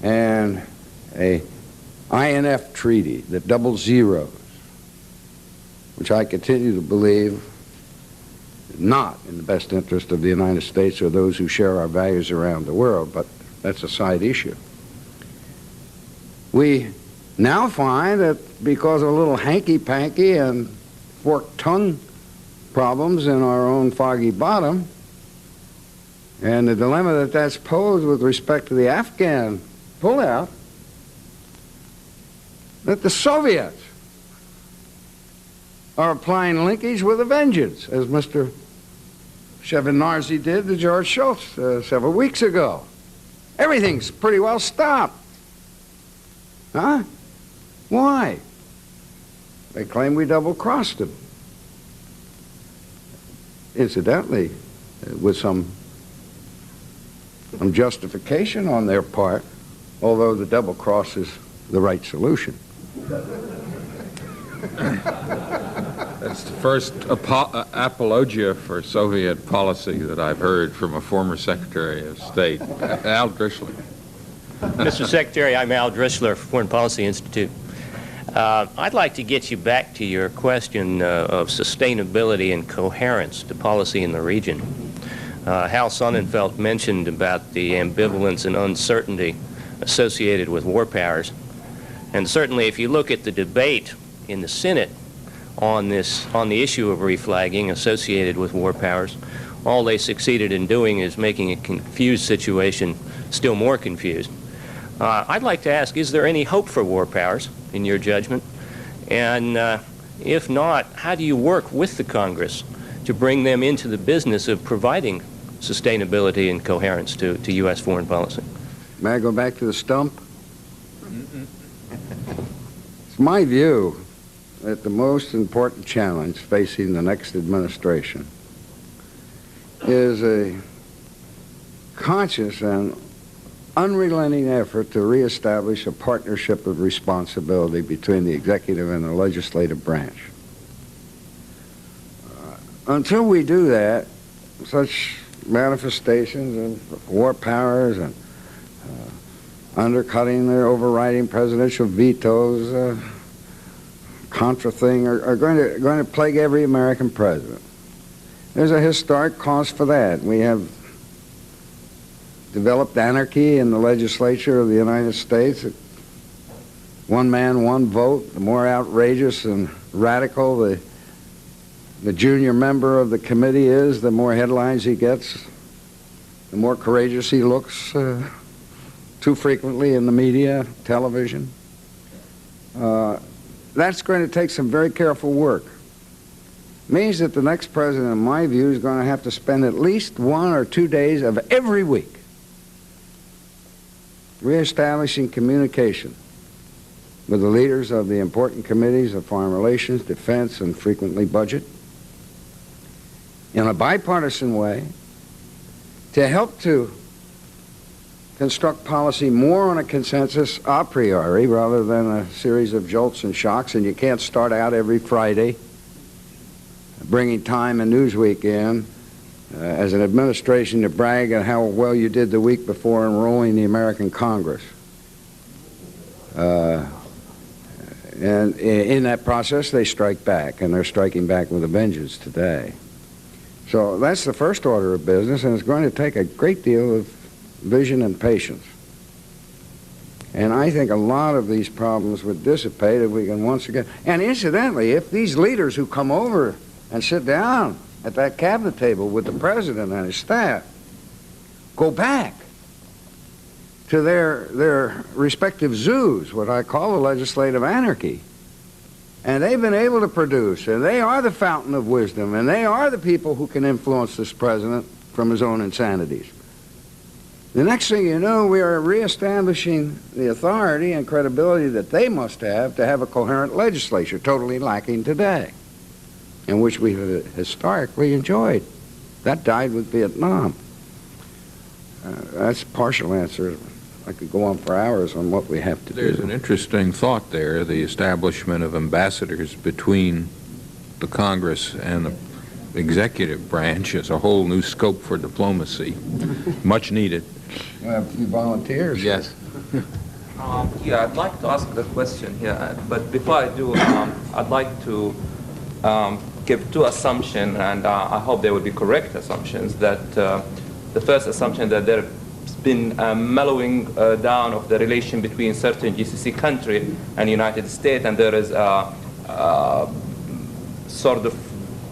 and a INF treaty that double zeros, which I continue to believe is not in the best interest of the United States or those who share our values around the world, but that's a side issue. We now find that because of a little hanky-panky and forked tongue problems in our own foggy bottom, and the dilemma that's posed with respect to the Afghan pullout, that the Soviets are applying linkage with a vengeance, as Mr. Shevardnadze did to George Shultz several weeks ago. Everything's pretty well stopped. Huh? Why? They claim we double-crossed them. Incidentally, with some justification on their part, although the double cross is the right solution. That's the first apologia for Soviet policy that I've heard from a former Secretary of State. Al Drishler. Mr. Secretary, I'm Al Drishler, Foreign Policy Institute. I'd like to get you back to your question of sustainability and coherence to policy in the region. Hal Sonnenfeld mentioned about the ambivalence and uncertainty associated with war powers. And certainly if you look at the debate in the Senate on the issue of reflagging associated with war powers, all they succeeded in doing is making a confused situation still more confused. I'd like to ask, is there any hope for war powers, in your judgment? And if not, how do you work with the Congress to bring them into the business of providing sustainability and coherence to U.S. foreign policy? May I go back to the stump? It's my view that the most important challenge facing the next administration is a conscious and unrelenting effort to reestablish a partnership of responsibility between the executive and the legislative branch. Until we do that, such manifestations of war powers and undercutting their overriding presidential vetoes, Contra thing, are going to plague every American president. There's a historic cause for that. We have developed anarchy in the legislature of the United States. One man, one vote. The more outrageous and radical the junior member of the committee is, the more headlines he gets, the more courageous he looks, too frequently in the media, television. That's going to take some very careful work. Means that the next president, in my view, is going to have to spend at least 1 or 2 days of every week reestablishing communication with the leaders of the important committees of foreign relations, defense, and frequently budget in a bipartisan way to help to construct policy more on a consensus a priori rather than a series of jolts and shocks. And you can't start out every Friday bringing Time and Newsweek in as an administration to brag on how well you did the week before enrolling the American Congress. And in that process, they strike back, and they're striking back with a vengeance today. So that's the first order of business, and it's going to take a great deal of vision and patience. And I think a lot of these problems would dissipate if we can once again... And incidentally, if these leaders who come over and sit down at that cabinet table with the president and his staff go back to their respective zoos, what I call the legislative anarchy, and they've been able to produce, and they are the fountain of wisdom, and they are the people who can influence this president from his own insanities. The next thing you know, we are reestablishing the authority and credibility that they must have to have a coherent legislature, totally lacking today, and which we have historically enjoyed. That died with Vietnam. That's a partial answer. I could go on for hours on what we have to do. There's an interesting thought there, the establishment of ambassadors between the Congress and the executive branch is a whole new scope for diplomacy. Much needed. We have a few volunteers. Yes. Yeah, I'd like to ask the question here, but before I do, I'd like to give two assumptions, and I hope they will be correct assumptions. That the first assumption that there's been a mellowing down of the relation between certain GCC country and United States, and there is a sort of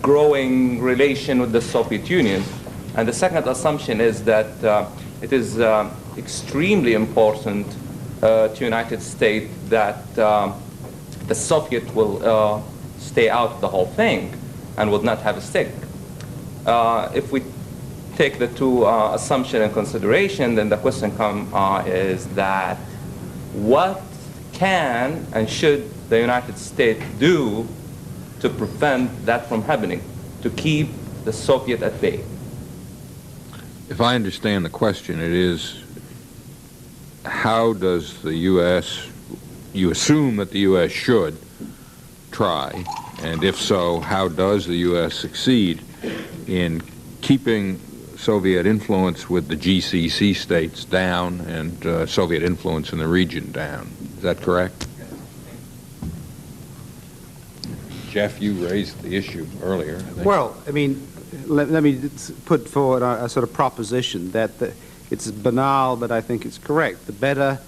growing relation with the Soviet Union. And the second assumption is that it is extremely important to United States that the Soviet will stay out of the whole thing and will not have a stake. If we take the two assumptions in consideration, then the question is that what can and should the United States do to prevent that from happening, to keep the Soviet at bay? If I understand the question, it is how does the U.S., you assume that the U.S. should try, and if so, how does the U.S. succeed in keeping Soviet influence with the GCC states down and Soviet influence in the region down? Is that correct? Jeff, you raised the issue earlier, I think. Well, I mean, let me put forward a sort of proposition that it's banal, but I think it's correct. The better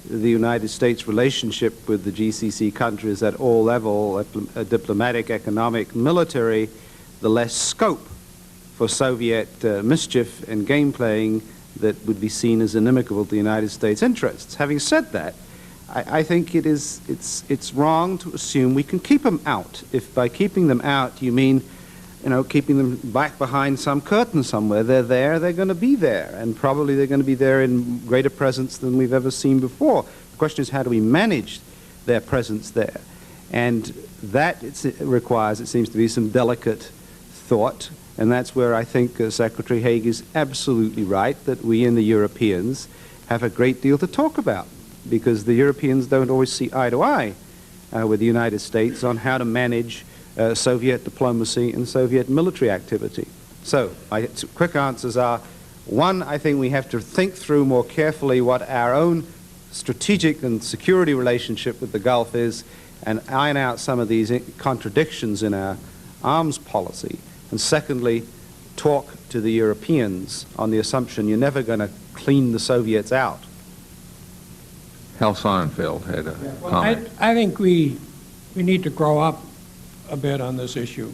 the United States relationship with the GCC countries at all levels, diplomatic, economic, military, the less scope for Soviet mischief and game playing that would be seen as inimical to the United States interests. Having said that, I think it's wrong to assume we can keep them out. If by keeping them out you mean, you know, keeping them back behind some curtain somewhere, they're there, they're going to be there, and probably they're going to be there in greater presence than we've ever seen before. The question is, how do we manage their presence there? And that requires, it seems to be, some delicate thought, and that's where I think Secretary Haig is absolutely right, that we and the Europeans have a great deal to talk about, because the Europeans don't always see eye to eye with the United States on how to manage Soviet diplomacy and Soviet military activity. So, quick answers are, one, I think we have to think through more carefully what our own strategic and security relationship with the Gulf is, and iron out some of these contradictions in our arms policy. And secondly, talk to the Europeans on the assumption you're never going to clean the Soviets out. Hal Sonnenfeld had a comment. I think we need to grow up a bit on this issue.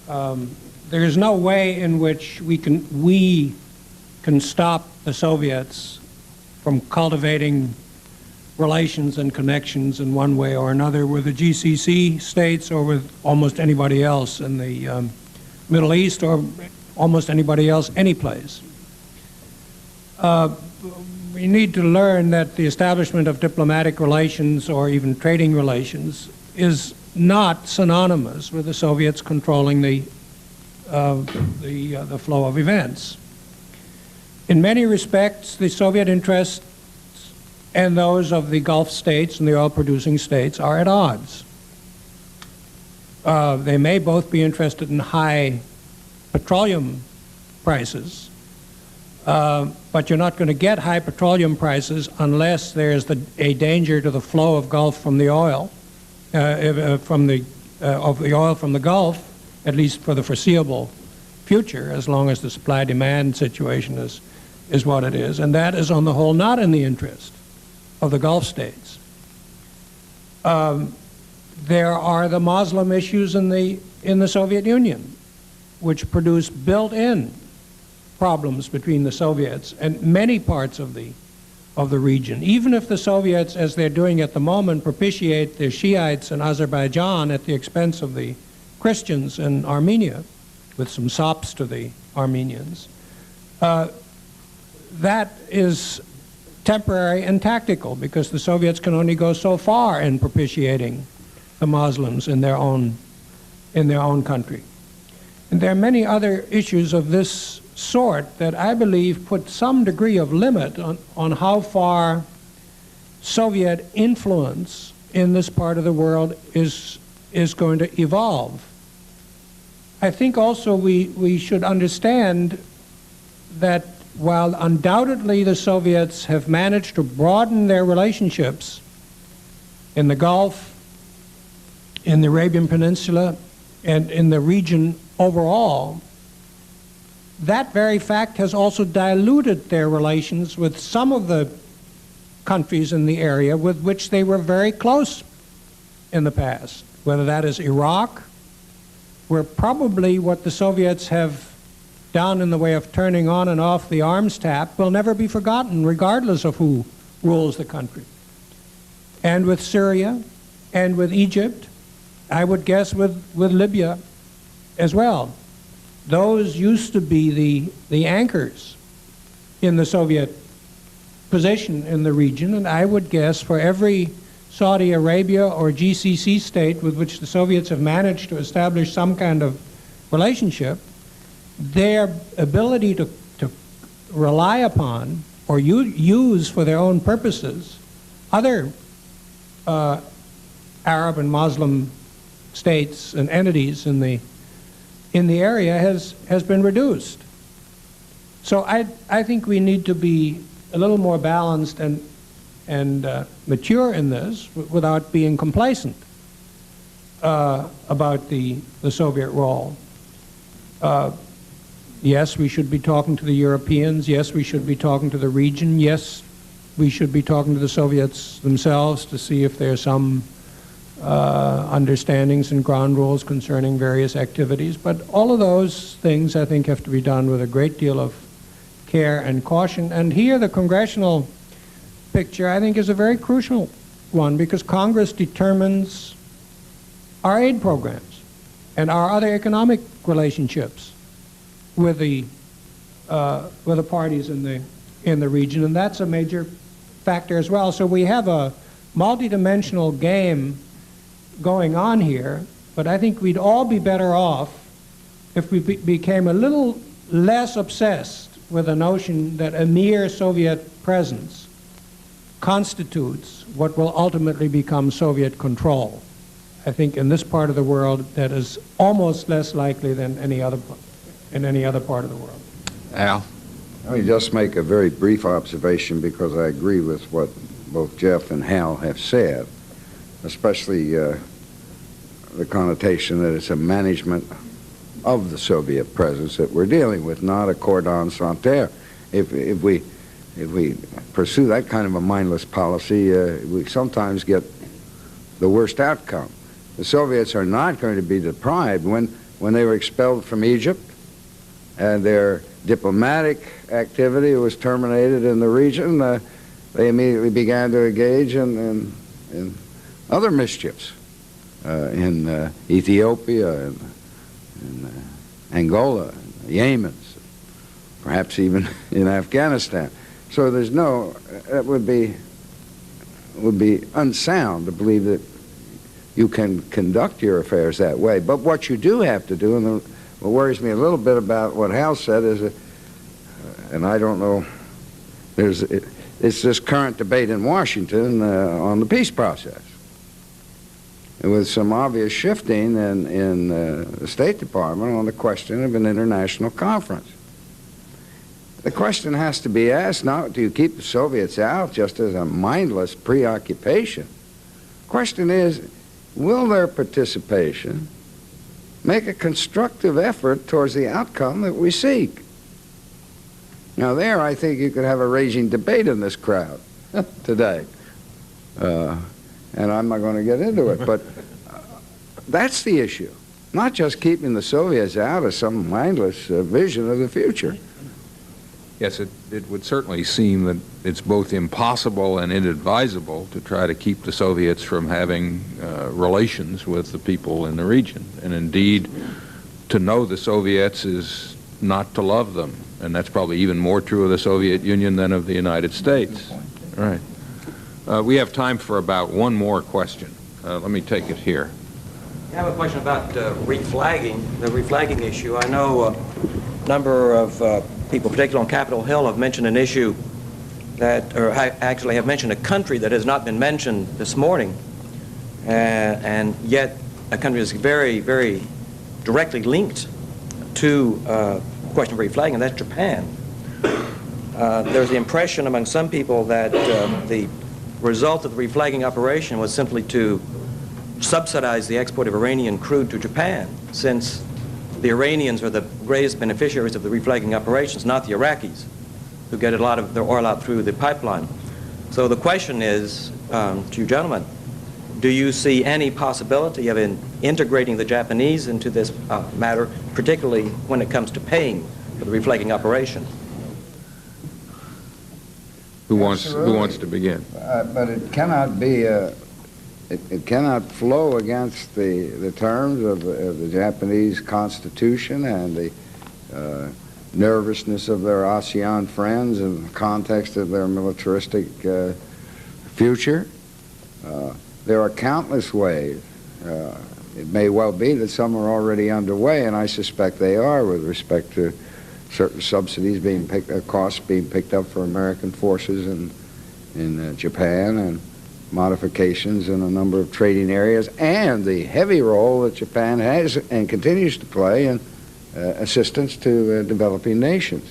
There is no way in which we can stop the Soviets from cultivating relations and connections in one way or another with the GCC states or with almost anybody else in the Middle East or almost anybody else anyplace. We need to learn that the establishment of diplomatic relations or even trading relations is not synonymous with the Soviets controlling the flow of events. In many respects, the Soviet interests and those of the Gulf states and the oil-producing states are at odds. They may both be interested in high petroleum prices, but you're not going to get high petroleum prices unless there's a danger to the flow of Gulf from the oil, of the oil from the Gulf, at least for the foreseeable future, as long as the supply-demand situation is what it is, and that is on the whole not in the interest of the Gulf states. There are the Muslim issues in the Soviet Union, which produce built-in problems between the Soviets and many parts of the region. Even if the Soviets, as they're doing at the moment, propitiate the Shiites in Azerbaijan at the expense of the Christians in Armenia, with some sops to the Armenians, that is temporary and tactical, because the Soviets can only go so far in propitiating the Muslims in their own country. And there are many other issues of this sort that I believe put some degree of limit on how far Soviet influence in this part of the world is going to evolve. I think also we should understand that while undoubtedly the Soviets have managed to broaden their relationships in the Gulf, in the Arabian Peninsula, and in the region overall, that very fact has also diluted their relations with some of the countries in the area with which they were very close in the past, whether that is Iraq, where probably what the Soviets have done in the way of turning on and off the arms tap will never be forgotten, regardless of who rules the country. And with Syria, and with Egypt, I would guess with Libya as well. Those used to be the anchors in the Soviet position in the region, and I would guess for every Saudi Arabia or GCC state with which the Soviets have managed to establish some kind of relationship, their ability to rely upon or use for their own purposes other Arab and Muslim states and entities in the area has been reduced. So I think we need to be a little more balanced and mature in this without being complacent about the Soviet role. Yes, we should be talking to the Europeans. Yes, we should be talking to the region. Yes, we should be talking to the Soviets themselves to see if there are some understandings and ground rules concerning various activities. But all of those things, I think, have to be done with a great deal of care and caution. And here, the congressional picture, I think, is a very crucial one, because Congress determines our aid programs and our other economic relationships with the parties in the region, and that's a major factor as well. So we have a multidimensional game going on here, but I think we'd all be better off if we became a little less obsessed with the notion that a mere Soviet presence constitutes what will ultimately become Soviet control. I think in this part of the world that is almost less likely than in any other part of the world. Al? Let me just make a very brief observation because I agree with what both Jeff and Hal have said, especially the connotation that it's a management of the Soviet presence that we're dealing with, not a cordon sanitaire. If we pursue that kind of a mindless policy, we sometimes get the worst outcome. The Soviets are not going to be deprived. When they were expelled from Egypt and their diplomatic activity was terminated in the region, they immediately began to engage in other mischiefs in Ethiopia, in Angola, Yemen, perhaps even in Afghanistan. So there's no, it would be unsound to believe that you can conduct your affairs that way. But what you do have to do, and what worries me a little bit about what Hal said is, and I don't know, it's this current debate in Washington on the peace process, with some obvious shifting in the State Department on the question of an international conference. The question has to be asked, not do you keep the Soviets out just as a mindless preoccupation. The question is, will their participation make a constructive effort towards the outcome that we seek? Now there, I think you could have a raging debate in this crowd today. And I'm not going to get into it, but that's the issue. Not just keeping the Soviets out of some mindless vision of the future. Yes, it would certainly seem that it's both impossible and inadvisable to try to keep the Soviets from having relations with the people in the region. And indeed, to know the Soviets is not to love them. And that's probably even more true of the Soviet Union than of the United States. All right. We have time for about one more question. Let me take it here. I have a question about reflagging, the reflagging issue. I know a number of people, particularly on Capitol Hill, have mentioned an issue that, or actually have mentioned a country that has not been mentioned this morning, and yet a country that's very, very directly linked to the question of reflagging, and that's Japan. There's the impression among some people that the result of the reflagging operation was simply to subsidize the export of Iranian crude to Japan, since the Iranians are the greatest beneficiaries of the reflagging operations, not the Iraqis, who get a lot of their oil out through the pipeline. So the question is, to you gentlemen, do you see any possibility of integrating the Japanese into this matter, particularly when it comes to paying for the reflagging operation? Who wants to begin? But it cannot be it cannot flow against the terms of the Japanese Constitution and the nervousness of their ASEAN friends in the context of their militaristic future. There are countless ways. It may well be that some are already underway, and I suspect they are, with respect to certain subsidies costs being picked up for American forces in Japan, and modifications in a number of trading areas, and the heavy role that Japan has and continues to play in assistance to developing nations.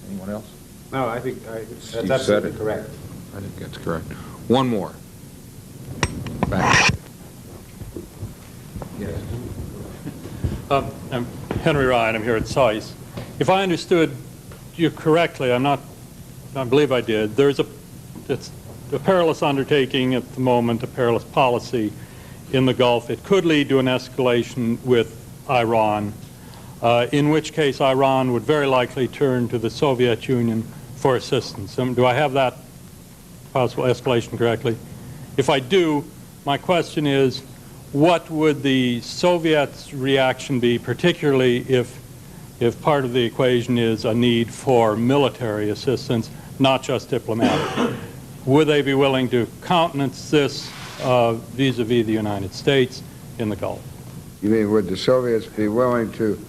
Anyone else? No, I think You that's said absolutely it. correct. I think that's correct. One more. Back. Yes. I'm Henry Ryan. I'm here at SAIS. If I understood you correctly, I believe I did. It's a perilous undertaking at the moment, a perilous policy in the Gulf. It could lead to an escalation with Iran, in which case Iran would very likely turn to the Soviet Union for assistance. Do I have that possible escalation correctly? If I do, my question is, what would the Soviets' reaction be, particularly if part of the equation is a need for military assistance, not just diplomatic? Would they be willing to countenance this vis-a-vis the United States in the Gulf? You mean, would the Soviets be willing to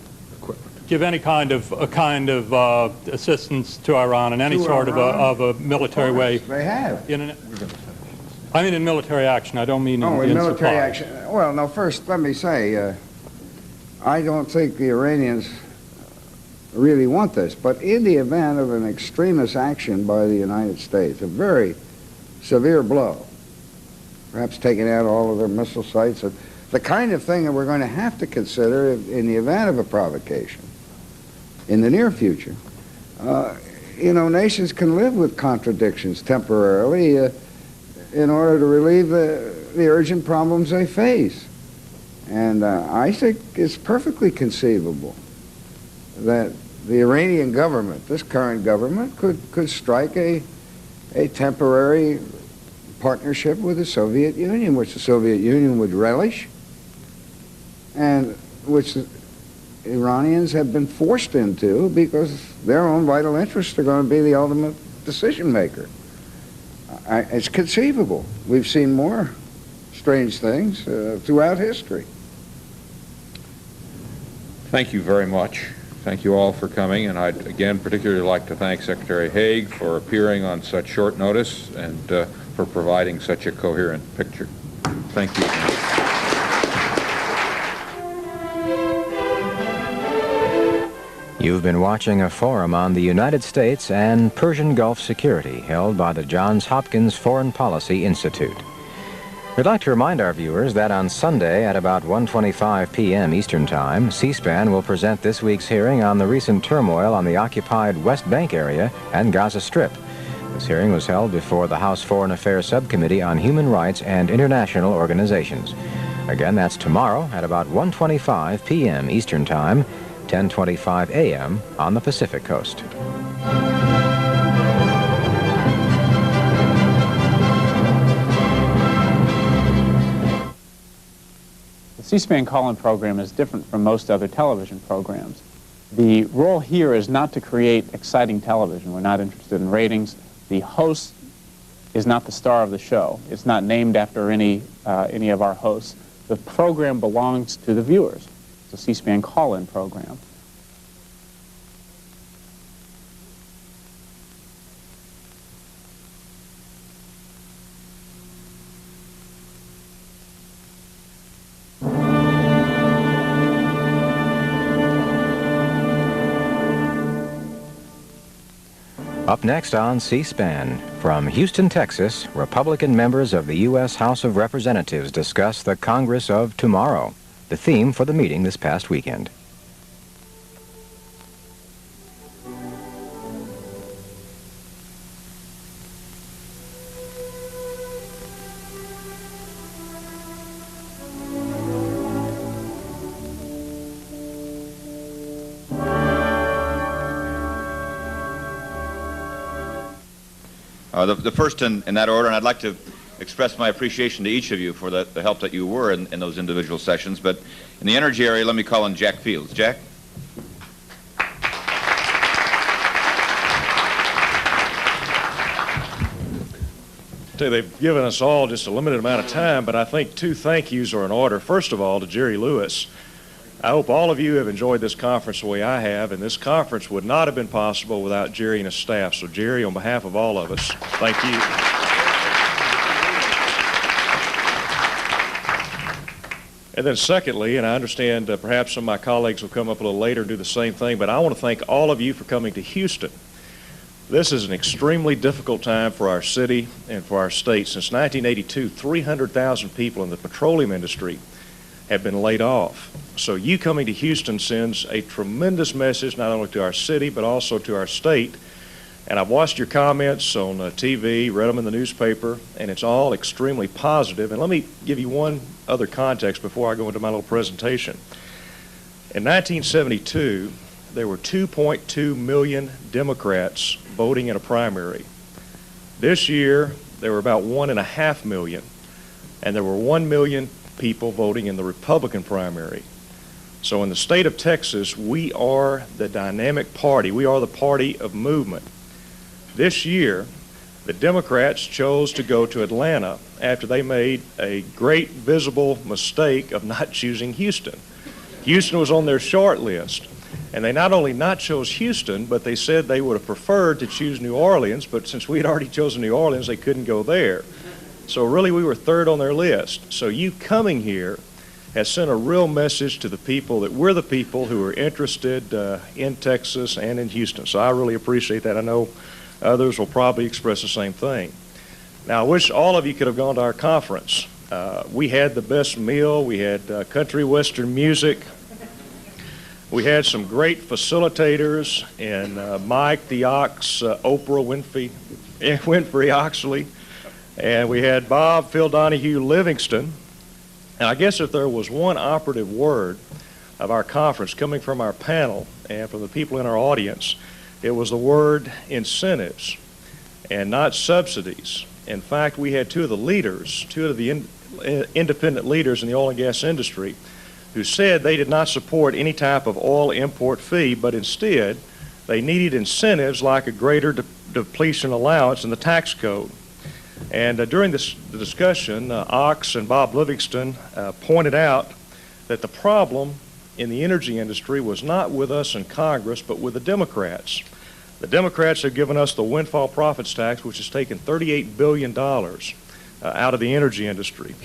give any kind of assistance to Iran in any To sort Iran? of a military way. They have. I mean in military action. I don't mean Oh, in in military supply. action. Well, no, first, let me say, I don't think the Iranians really want this, but in the event of an extremist action by the United States, a very severe blow, perhaps taking out all of their missile sites, the kind of thing that we're going to have to consider in the event of a provocation in the near future. You know, nations can live with contradictions temporarily in order to relieve the urgent problems they face. And I think it's perfectly conceivable that the Iranian government, this current government, could strike a temporary partnership with the Soviet Union, which the Soviet Union would relish, and which the Iranians have been forced into because their own vital interests are going to be the ultimate decision maker. It's conceivable. We've seen more strange things throughout history. Thank you very much. Thank you all for coming, and I'd again particularly like to thank Secretary Haig for appearing on such short notice and for providing such a coherent picture. Thank you. You've been watching a forum on the United States and Persian Gulf security held by the Johns Hopkins Foreign Policy Institute. We'd like to remind our viewers that on Sunday at about 1:25 p.m. Eastern Time, C-SPAN will present this week's hearing on the recent turmoil on the occupied West Bank area and Gaza Strip. This hearing was held before the House Foreign Affairs Subcommittee on Human Rights and International Organizations. Again, that's tomorrow at about 1:25 p.m. Eastern Time, 10:25 a.m. on the Pacific Coast. The C-SPAN call-in program is different from most other television programs. The role here is not to create exciting television. We're not interested in ratings. The host is not the star of the show. It's not named after any of our hosts. The program belongs to the viewers. It's a C-SPAN call-in program. Up next on C-SPAN, from Houston, Texas, Republican members of the U.S. House of Representatives discuss the Congress of Tomorrow, the theme for the meeting this past weekend. The first in that order, and I'd like to express my appreciation to each of you for the help that you were in those individual sessions, but in the energy area, let me call on Jack Fields. Jack? They've given us all just a limited amount of time, but I think two thank yous are in order. First of all, to Jerry Lewis. I hope all of you have enjoyed this conference the way I have, and this conference would not have been possible without Jerry and his staff. So, Jerry, on behalf of all of us, thank you. And then secondly, and I understand perhaps some of my colleagues will come up a little later and do the same thing, but I want to thank all of you for coming to Houston. This is an extremely difficult time for our city and for our state. Since 1982, 300,000 people in the petroleum industry have been laid off. So you coming to Houston sends a tremendous message not only to our city but also to our state. And I've watched your comments on TV, read them in the newspaper, and it's all extremely positive. And let me give you one other context before I go into my little presentation. In 1972, there were 2.2 million Democrats voting in a primary. This year, there were about 1.5 million, and there were 1 million people voting in the Republican primary. So in the state of Texas, we are the dynamic party. We are the party of movement. This year, the Democrats chose to go to Atlanta after they made a great visible mistake of not choosing Houston. Houston was on their short list. And they not only not chose Houston, but they said they would have preferred to choose New Orleans, but since we had already chosen New Orleans, they couldn't go there. So really, we were third on their list. So you coming here has sent a real message to the people that we're the people who are interested in Texas and in Houston. So I really appreciate that. I know others will probably express the same thing. Now, I wish all of you could have gone to our conference. We had the best meal. We had country western music. We had some great facilitators, and Mike the Ox, Oprah Winfrey Oxley, and we had Bob, Phil Donahue, Livingston. And I guess if there was one operative word of our conference coming from our panel and from the people in our audience, it was the word incentives and not subsidies. In fact, we had two of the independent leaders in the oil and gas industry who said they did not support any type of oil import fee, but instead they needed incentives like a greater depletion allowance in the tax code. And during the discussion, Ox and Bob Livingston pointed out that the problem in the energy industry was not with us in Congress, but with the Democrats. The Democrats have given us the windfall profits tax, which has taken $38 billion out of the energy industry.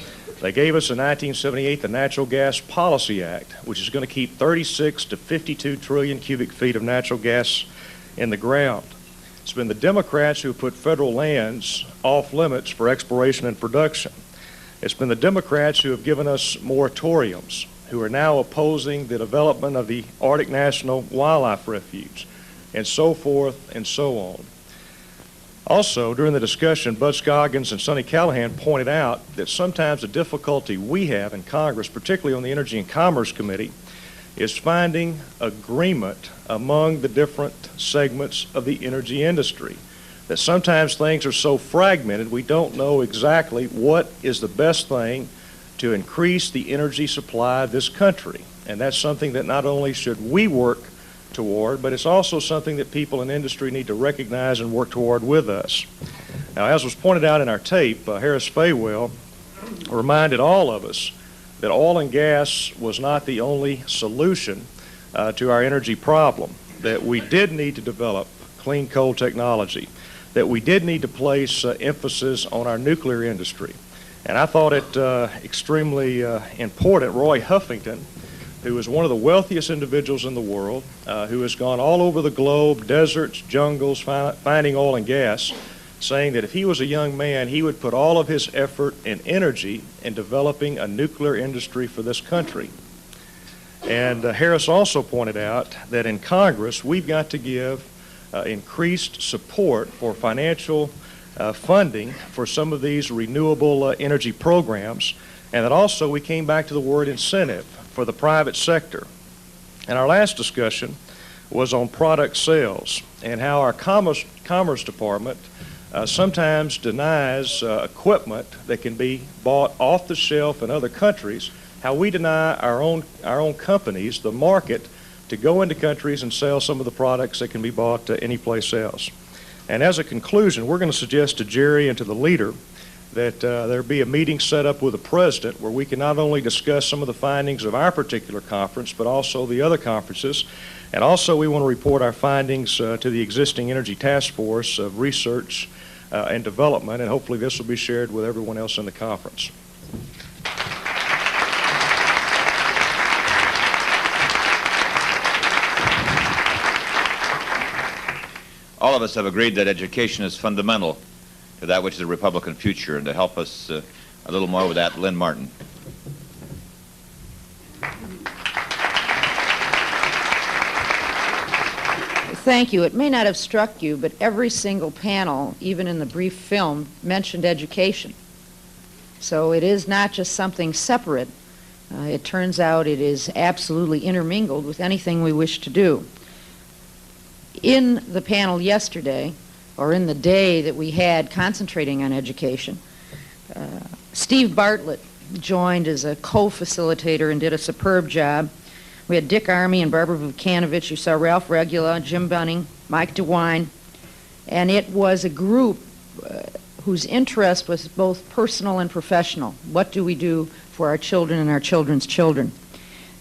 They gave us in 1978 the Natural Gas Policy Act, which is going to keep 36 to 52 trillion cubic feet of natural gas in the ground. It's been the Democrats who put federal lands off limits for exploration and production. It's been the Democrats who have given us moratoriums, who are now opposing the development of the Arctic National Wildlife Refuge, and so forth and so on. Also, during the discussion, Bud Scoggins and Sonny Callahan pointed out that sometimes the difficulty we have in Congress, particularly on the Energy and Commerce Committee, is finding agreement among the different segments of the energy industry. That sometimes things are so fragmented we don't know exactly what is the best thing to increase the energy supply of this country. And that's something that not only should we work toward, but it's also something that people in industry need to recognize and work toward with us. Now, as was pointed out in our tape, Harris Faywell reminded all of us that oil and gas was not the only solution to our energy problem, that we did need to develop clean coal technology, that we did need to place emphasis on our nuclear industry. And I thought it extremely important. Roy Huffington, who is one of the wealthiest individuals in the world, who has gone all over the globe, deserts, jungles, finding oil and gas, saying that if he was a young man, he would put all of his effort and energy in developing a nuclear industry for this country. And Harris also pointed out that in Congress, we've got to give increased support for financial funding for some of these renewable energy programs, and that also we came back to the word incentive for the private sector. And our last discussion was on product sales and how our Commerce Department sometimes denies equipment that can be bought off the shelf in other countries, how we deny our own companies the market to go into countries and sell some of the products that can be bought anyplace else. And as a conclusion, we're going to suggest to Jerry and to the leader that there be a meeting set up with the president where we can not only discuss some of the findings of our particular conference, but also the other conferences. And also we want to report our findings to the existing Energy Task Force of Research and Development, and hopefully this will be shared with everyone else in the conference. All of us have agreed that education is fundamental to that which is a Republican future, and to help us a little more with that, Lynn Martin. Thank you. It may not have struck you, but every single panel, even in the brief film, mentioned education. So it is not just something separate. It turns out it is absolutely intermingled with anything we wish to do. In the panel yesterday, or in the day that we had concentrating on education, Steve Bartlett joined as a co-facilitator and did a superb job. We had Dick Armey and Barbara Vukanovich. You saw Ralph Regula, Jim Bunning, Mike DeWine, and it was a group whose interest was both personal and professional. What do we do for our children and our children's children?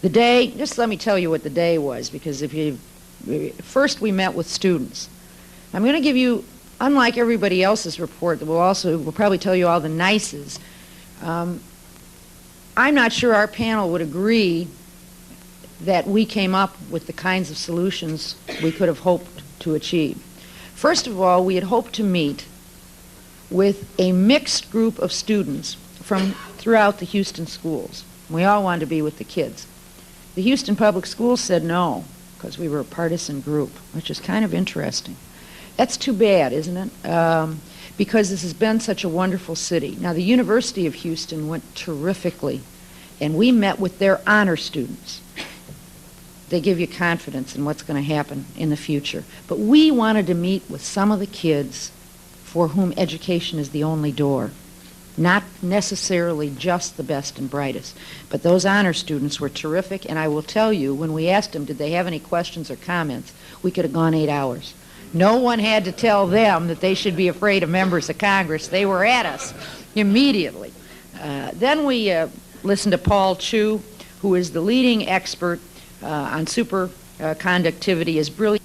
The day, just let me tell you what the day was, because first we met with students. I'm going to give you, unlike everybody else's report, that will probably tell you all the nices. I'm not sure our panel would agree that we came up with the kinds of solutions we could have hoped to achieve. First of all, we had hoped to meet with a mixed group of students from throughout the Houston schools. We all wanted to be with the kids. The Houston Public Schools said no, because we were a partisan group, which is kind of interesting. That's too bad, isn't it? Because this has been such a wonderful city. Now, the University of Houston went terrifically, and we met with their honor students. They give you confidence in what's going to happen in the future. But we wanted to meet with some of the kids for whom education is the only door. Not necessarily just the best and brightest. But those honor students were terrific, and I will tell you, when we asked them, did they have any questions or comments, we could have gone 8 hours. No one had to tell them that they should be afraid of members of Congress. They were at us immediately. Then we listened to Paul Chu, who is the leading expert on superconductivity, is brilliant.